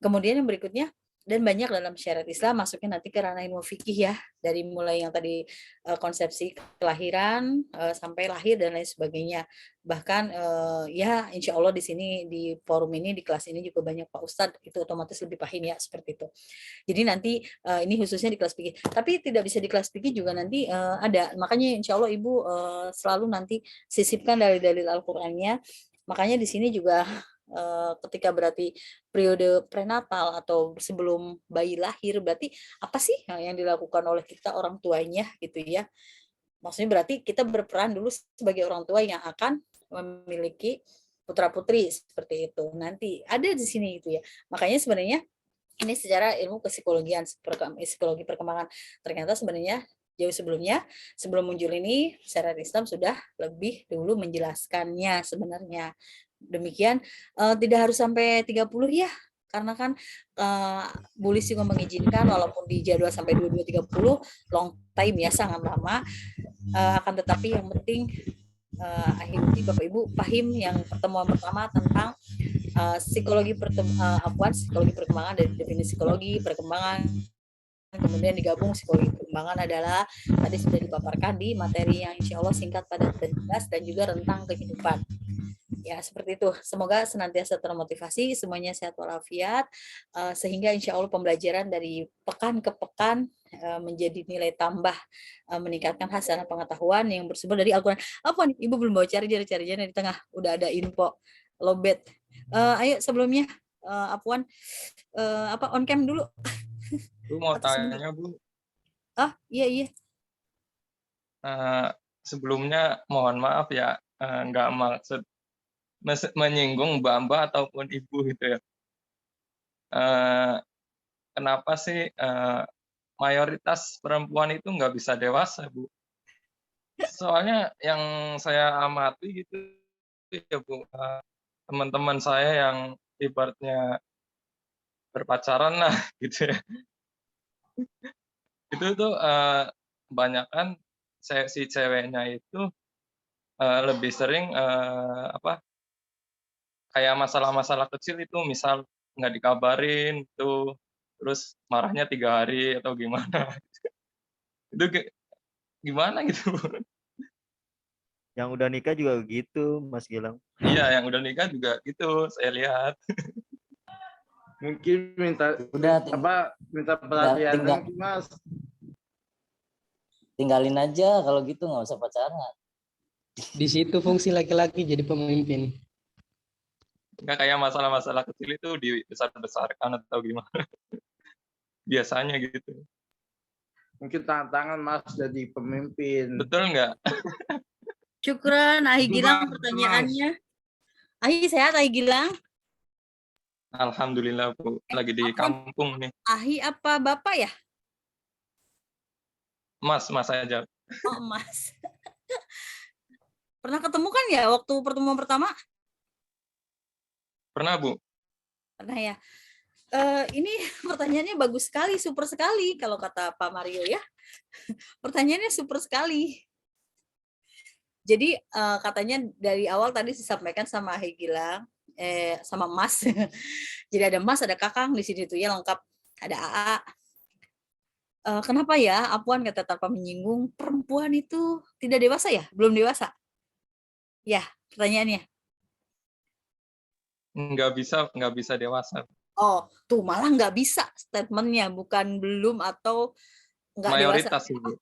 Speaker 1: Kemudian yang berikutnya, dan banyak dalam syariat Islam masuknya nanti ke ranah ilmu fikih ya, dari mulai yang tadi konsepsi kelahiran sampai lahir dan lain sebagainya. Bahkan ya insya Allah di sini di forum ini, di kelas ini juga banyak Pak Ustadz, itu otomatis lebih paham ya seperti itu. Jadi nanti ini khususnya di kelas fikih, tapi tidak bisa di kelas fikih juga nanti ada, makanya insya Allah Ibu selalu nanti sisipkan dalil-dalil Al-Qur'annya. Makanya di sini juga ketika berarti periode prenatal atau sebelum bayi lahir, berarti apa sih yang dilakukan oleh kita orang tuanya gitu ya. Maksudnya berarti kita berperan dulu sebagai orang tua yang akan memiliki putra-putri seperti itu. Nanti ada di sini itu ya. Makanya sebenarnya ini secara ilmu psikologian, psikologi perkembangan. Ternyata sebenarnya jauh sebelumnya, sebelum muncul ini, syariat Islam sudah lebih dulu menjelaskannya sebenarnya. Demikian, tidak harus sampai 30 ya, karena kan Bulis juga mengizinkan walaupun di jadwal sampai 22.30, long time ya, sangat lama. Akan tetapi yang penting akhirnya Bapak Ibu paham yang pertemuan pertama tentang psikologi perkembangan dari definisi psikologi perkembangan, kemudian digabung psikologi perkembangan adalah tadi sudah dipaparkan di materi yang insya Allah singkat, padat, dan jelas, dan juga rentang kehidupan. Ya, seperti itu. Semoga senantiasa termotivasi, semuanya sehat walafiat, sehingga insya Allah pembelajaran dari pekan ke pekan menjadi nilai tambah, meningkatkan hasanah pengetahuan yang bersumber dari Al-Quran. Apa nih? Ibu belum bawa cari-cari di tengah. Udah ada info lobet. Ayo sebelumnya, Apuan, on cam dulu.
Speaker 12: Bu mau tanya Bu.
Speaker 1: Iya.
Speaker 12: Sebelumnya mohon maaf ya, nggak maksud menyinggung Mbak ataupun Ibu gitu ya. Kenapa sih mayoritas perempuan itu nggak bisa dewasa, Bu? Soalnya yang saya amati gitu ya Bu, teman-teman saya yang ibaratnya berpacaran lah gitu ya. Itu tuh kebanyakan si ceweknya itu lebih sering kayak masalah-masalah kecil itu, misal nggak dikabarin tuh, terus marahnya 3 hari atau gimana. Itu gimana gitu.
Speaker 3: Yang udah nikah juga gitu, Mas Gilang.
Speaker 12: Iya, yang udah nikah juga gitu, saya lihat.
Speaker 4: Mungkin minta perhatian lagi, Mas.
Speaker 11: Tinggalin aja kalau gitu, nggak usah pacaran.
Speaker 9: Di situ fungsi laki-laki jadi pemimpin.
Speaker 12: Nggak kayak masalah-masalah kecil itu dibesar-besarkan atau gimana. Biasanya gitu.
Speaker 4: Mungkin tantangan Mas jadi pemimpin.
Speaker 12: Betul nggak?
Speaker 1: Syukran, Ahi Gilang pertanyaannya. Ahi sehat, Ahi Gilang?
Speaker 12: Alhamdulillah Bu, lagi di kampung nih.
Speaker 1: Ahi apa Bapak ya?
Speaker 12: Mas aja.
Speaker 1: Oh, Mas. Pernah ketemu kan ya waktu pertemuan pertama?
Speaker 12: Pernah Bu?
Speaker 1: Pernah ya. Ini pertanyaannya bagus sekali, super sekali kalau kata Pak Mario ya. Pertanyaannya super sekali. Jadi katanya dari awal tadi disampaikan sama Ahi Gilang, sama Mas. Jadi ada Mas, ada Kakang di sini tuh ya, lengkap. Ada AA. Kenapa ya Apuan kata tanpa menyinggung, perempuan itu tidak dewasa ya? Belum dewasa? Ya, pertanyaannya.
Speaker 12: Nggak bisa dewasa.
Speaker 1: Oh, tuh malah nggak bisa statementnya, bukan belum atau nggak dewasa.
Speaker 12: Mayoritas Ibu.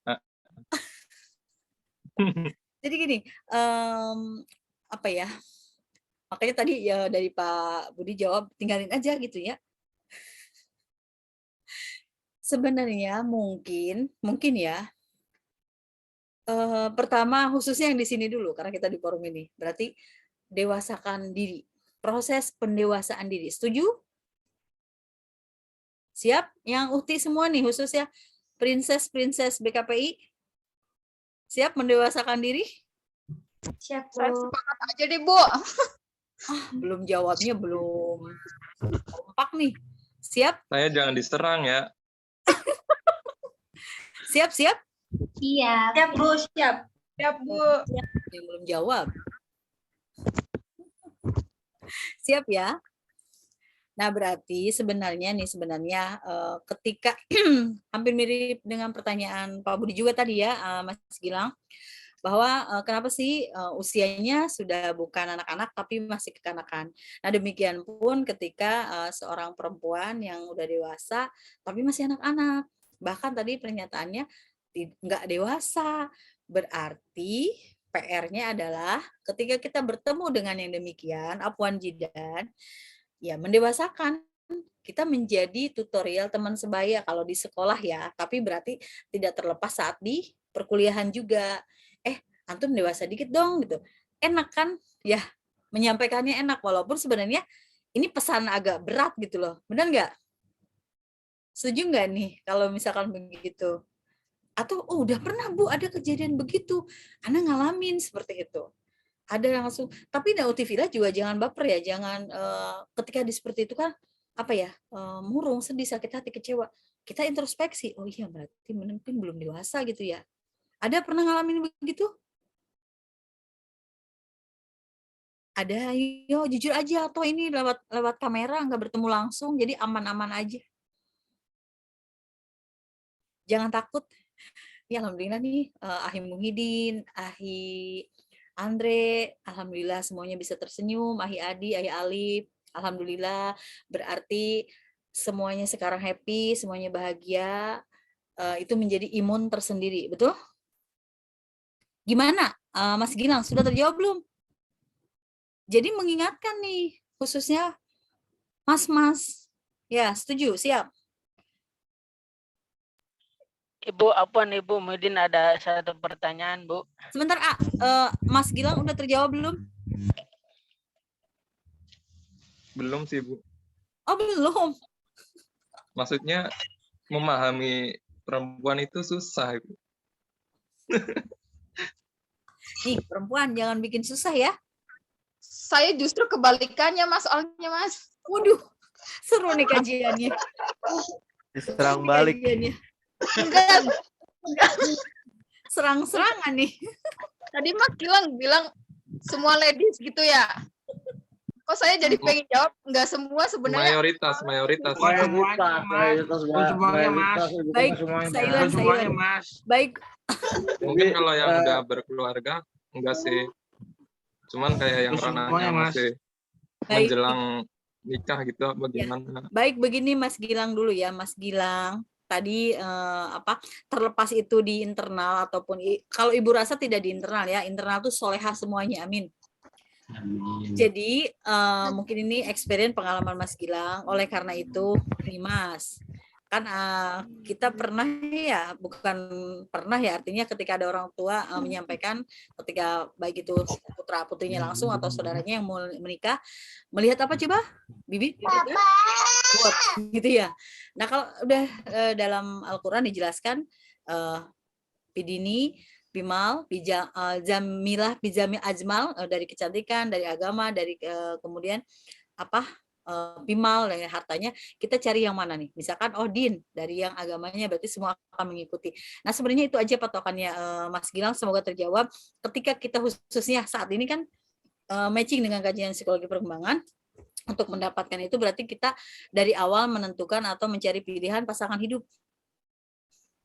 Speaker 1: Jadi gini, apa ya? Makanya tadi ya dari Pak Budi jawab tinggalin aja gitu ya. Sebenarnya mungkin ya. Pertama khususnya yang di sini dulu karena kita di forum ini. Berarti dewasakan diri. Proses pendewasaan diri. Setuju? Siap? Yang ukti semua nih khususnya princess BKPI. Siap mendewasakan diri?
Speaker 7: Siap, Bu. Saya sepakat aja deh, Bu.
Speaker 1: Belum jawabnya, belum kompak nih. Siap?
Speaker 12: Saya jangan diserang ya.
Speaker 1: Siap?
Speaker 7: Siap, Bu. Siap, Bu.
Speaker 1: Yang belum jawab. Siap ya? Nah, berarti sebenarnya ketika hampir mirip dengan pertanyaan Pak Budi juga tadi ya, Mas Gilang, bahwa kenapa sih usianya sudah bukan anak-anak tapi masih kekanakan. Nah, demikian pun ketika seorang perempuan yang udah dewasa tapi masih anak-anak. Bahkan tadi pernyataannya nggak dewasa. Berarti PR-nya adalah ketika kita bertemu dengan yang demikian, Apuan Jidan, ya mendewasakan. Kita menjadi tutorial teman sebaya kalau di sekolah ya, tapi berarti tidak terlepas saat di perkuliahan juga. Antum dewasa dikit dong gitu. Enak kan? Ya, menyampaikannya enak walaupun sebenarnya ini pesan agak berat gitu loh. Benar nggak? Setuju nggak nih kalau misalkan begitu? Atau oh, udah pernah Bu ada kejadian begitu, Ana ngalamin seperti itu. Ada yang langsung, tapi nauzubillah juga jangan baper ya, jangan ketika di seperti itu kan apa ya, murung, sedih, sakit hati, kecewa. Kita introspeksi, oh iya berarti mungkin belum dewasa gitu ya. Ada pernah ngalamin begitu? Ada, ayo jujur aja, atau ini lewat kamera nggak bertemu langsung, jadi aman-aman aja. Jangan takut. Ya alhamdulillah nih Ahi Muhyiddin, Ahi Andre, alhamdulillah semuanya bisa tersenyum, Ahi Adi, Ahi Alif, alhamdulillah berarti semuanya sekarang happy, semuanya bahagia, itu menjadi imun tersendiri, betul? Gimana Mas Gilang, sudah terjawab belum? Jadi mengingatkan nih, khususnya mas-mas, ya setuju, siap.
Speaker 10: Ibu, apa nih Bu? Mungkin ada satu pertanyaan, Bu.
Speaker 1: Sebentar, Mas Gilang udah terjawab belum?
Speaker 12: Belum sih, Bu.
Speaker 1: Oh, belum.
Speaker 12: Maksudnya memahami perempuan itu susah, Ibu.
Speaker 1: Nih, perempuan jangan bikin susah ya.
Speaker 7: Saya justru kebalikannya Mas, soalnya Mas.
Speaker 1: Waduh, seru nih kajiannya.
Speaker 3: Diserang balik.
Speaker 7: Enggak.
Speaker 1: Serang-serangan nih.
Speaker 7: Tadi Mas Gilang bilang semua ladies gitu ya. Kok saya jadi pengen jawab enggak semua sebenarnya.
Speaker 12: Mayoritas.
Speaker 1: Baik, silent. Baik.
Speaker 12: Mungkin kalau yang udah berkeluarga enggak sih. Cuman kayak yang ranahnya masih menjelang nikah gitu bagaimana?
Speaker 1: Baik, begini Mas Gilang dulu ya, Mas Gilang. Tadi terlepas itu di internal ataupun kalau Ibu rasa tidak di internal ya, internal tuh solehah semuanya, amin. Jadi mungkin ini experience pengalaman Mas Gilang, oleh karena itu nih Mas, kan kita pernah ya, bukan pernah ya, artinya ketika ada orang tua menyampaikan ketika baik itu putra putrinya langsung atau saudaranya yang mau menikah, melihat apa coba? Bibit gitu ya. Nah kalau udah dalam Al-Quran dijelaskan Bidini, Bimal, Jamilah, Bijamil Ajmal, dari kecantikan, dari agama, dari kemudian apa Bimal, dari hartanya, kita cari yang mana nih? Misalkan Din, dari yang agamanya berarti semua akan mengikuti. Nah sebenarnya itu aja patokannya Mas Gilang, semoga terjawab. Ketika kita khususnya saat ini kan matching dengan kajian psikologi perkembangan, untuk mendapatkan itu berarti kita dari awal menentukan atau mencari pilihan pasangan hidup.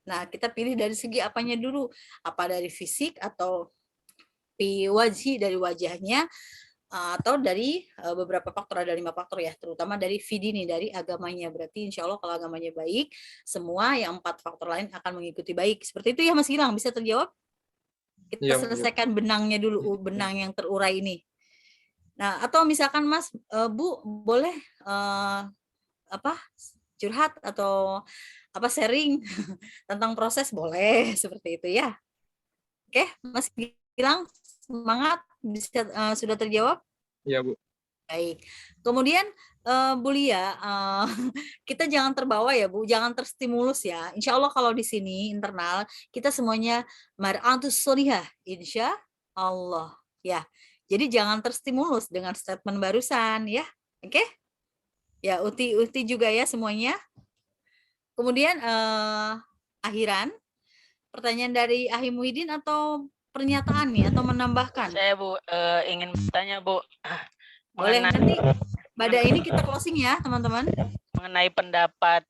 Speaker 1: Nah, kita pilih dari segi apanya dulu? Apa dari fisik atau wajhi dari wajahnya, atau dari beberapa faktor, ada 5 faktor ya, terutama dari fidini, dari agamanya. Berarti insya Allah kalau agamanya baik, semua yang 4 faktor lain akan mengikuti baik. Seperti itu ya Mas Gilang, bisa terjawab? Kita selesaikan benangnya dulu, benang yang terurai ini. Nah, atau misalkan Mas, Bu, boleh curhat atau sharing tentang proses, boleh seperti itu ya. Oke, Mas Gilang, semangat, bisa sudah terjawab?
Speaker 12: Iya, Bu.
Speaker 1: Baik. Kemudian Bu Lia, kita jangan terbawa ya Bu, jangan terstimulus ya. Insya Allah kalau di sini internal kita semuanya mar'atus solihah, insya Allah ya. Jadi jangan terstimulus dengan statement barusan ya. Oke? Ya, Uti juga ya semuanya. Kemudian akhiran pertanyaan dari Ahi Muhyiddin atau pernyataan nih atau menambahkan?
Speaker 10: Saya Bu ingin bertanya Bu.
Speaker 1: Boleh nanti pada ini kita closing ya teman-teman.
Speaker 10: Mengenai pendapat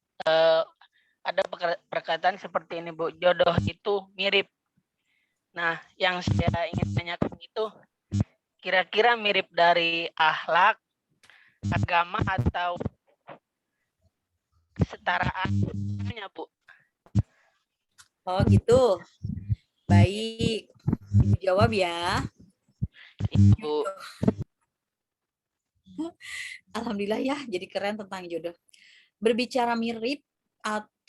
Speaker 10: ada perkataan seperti ini Bu, jodoh itu mirip. Nah, yang saya ingin tanyakan itu kira-kira mirip dari akhlak, agama atau kesetaraannya Bu?
Speaker 1: Oh gitu. Baik. Ibu jawab ya.
Speaker 10: Ibu.
Speaker 1: Alhamdulillah ya, jadi keren tentang jodoh. Berbicara mirip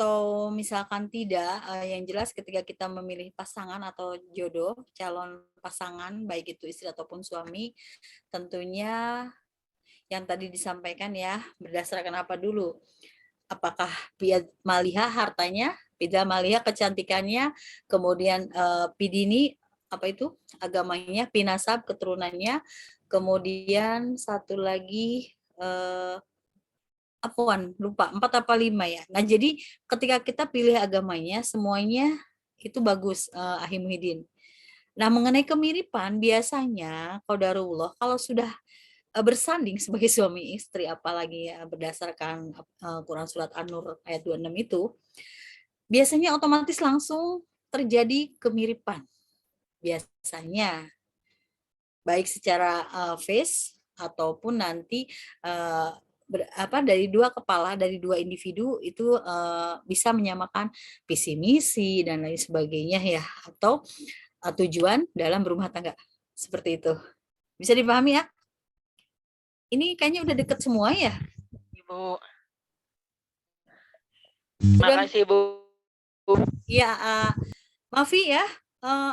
Speaker 1: atau misalkan tidak, yang jelas ketika kita memilih pasangan atau jodoh, calon pasangan, baik itu istri ataupun suami, tentunya yang tadi disampaikan ya, berdasarkan apa dulu? Apakah maliha hartanya, bida maliha kecantikannya, kemudian pidini, apa itu? Agamanya, pinasab, keturunannya, kemudian satu lagi, lupa 4 apa 5 ya. Nah, jadi ketika kita pilih agamanya semuanya itu bagus, Akhi Muhyiddin. Nah, mengenai kemiripan biasanya qadarullah kalau sudah bersanding sebagai suami istri apalagi ya berdasarkan Quran surat An-Nur ayat 26 itu biasanya otomatis langsung terjadi kemiripan. Biasanya baik secara face ataupun nanti dari dua kepala, dari dua individu itu bisa menyamakan visi misi dan lain sebagainya ya, atau tujuan dalam berumah tangga seperti itu. Bisa dipahami ya? Ini kayaknya udah deket semua ya,
Speaker 10: Ibu. Makasih Bu.
Speaker 1: Ya, Maafi ya,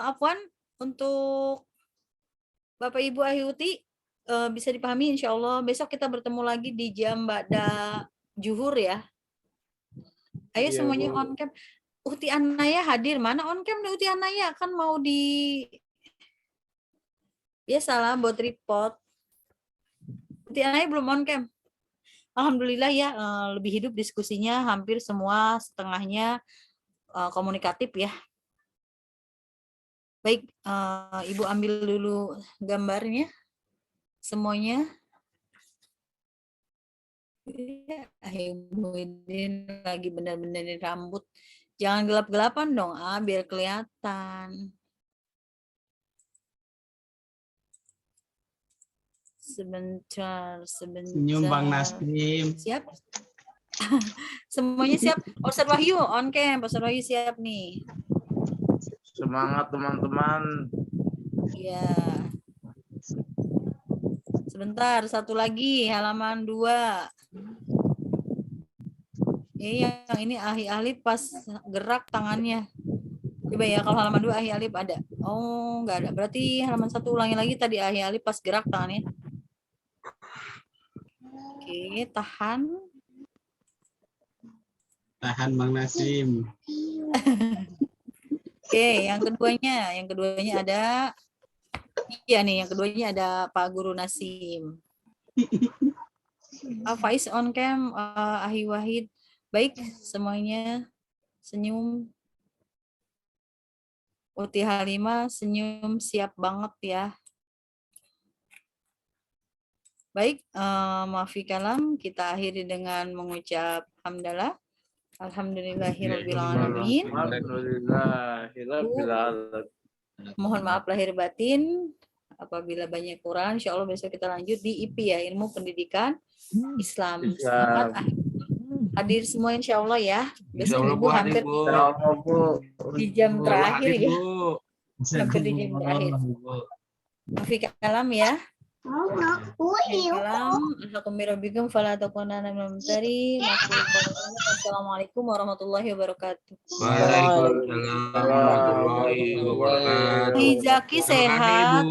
Speaker 1: Afwan untuk Bapak Ibu Ahyuti. Bisa dipahami insya Allah. Besok kita bertemu lagi di jam ba'da juhur ya. Ayo semuanya on cam. Uti Anaya hadir. Mana on cam Uti Anaya? Kan mau di... Biasalah buat report. Uti Anaya belum on cam. Alhamdulillah ya, lebih hidup diskusinya. Hampir semua setengahnya komunikatif ya. Baik, Ibu ambil dulu gambarnya. Semuanya Muhyiddin lagi benar-benar rambut, jangan gelap-gelapan dong biar kelihatan. Sebentar.
Speaker 9: Senyum Bang Nasdim.
Speaker 1: Siap. Semuanya siap. Ustadz Wahyu on cam. Ustadz Wahyu siap nih.
Speaker 4: Semangat teman-teman.
Speaker 1: Iya. Sebentar, satu lagi halaman 2. Yang ini ahli-ahli pas gerak tangannya. Coba ya kalau halaman 2 ahli-ahli ada. Oh, enggak ada. Berarti halaman 1 ulangi lagi tadi ahli-ahli pas gerak tangannya. Oke, tahan.
Speaker 9: Tahan Bang Nasim.
Speaker 1: Oke, yang keduanya ada. Iya nih, yang keduanya ada Pak Guru Nasim. Faiz on cam, Ahi Wahid. Baik, semuanya senyum. Uti Halimah senyum siap banget ya. Baik, Maafi kalam, kita akhiri dengan mengucap hamdalah. Alhamdulillahirabbil alamin.
Speaker 4: Alhamdulillahirabbil alamin.
Speaker 1: Mohon maaf lahir batin apabila banyak kurang. Insya Allah besok kita lanjut di IP ya, ilmu pendidikan Islam. Semangat hadir semua insya Allah ya. Besok Ibu hampir di jam terakhir ya. Hampir di jam terakhir. Maafi kalam ya. Assalamualaikum warahmatullahi wabarakatuh.
Speaker 13: Waalaikumsalam warahmatullahi wabarakatuh.
Speaker 1: Zaki sehat.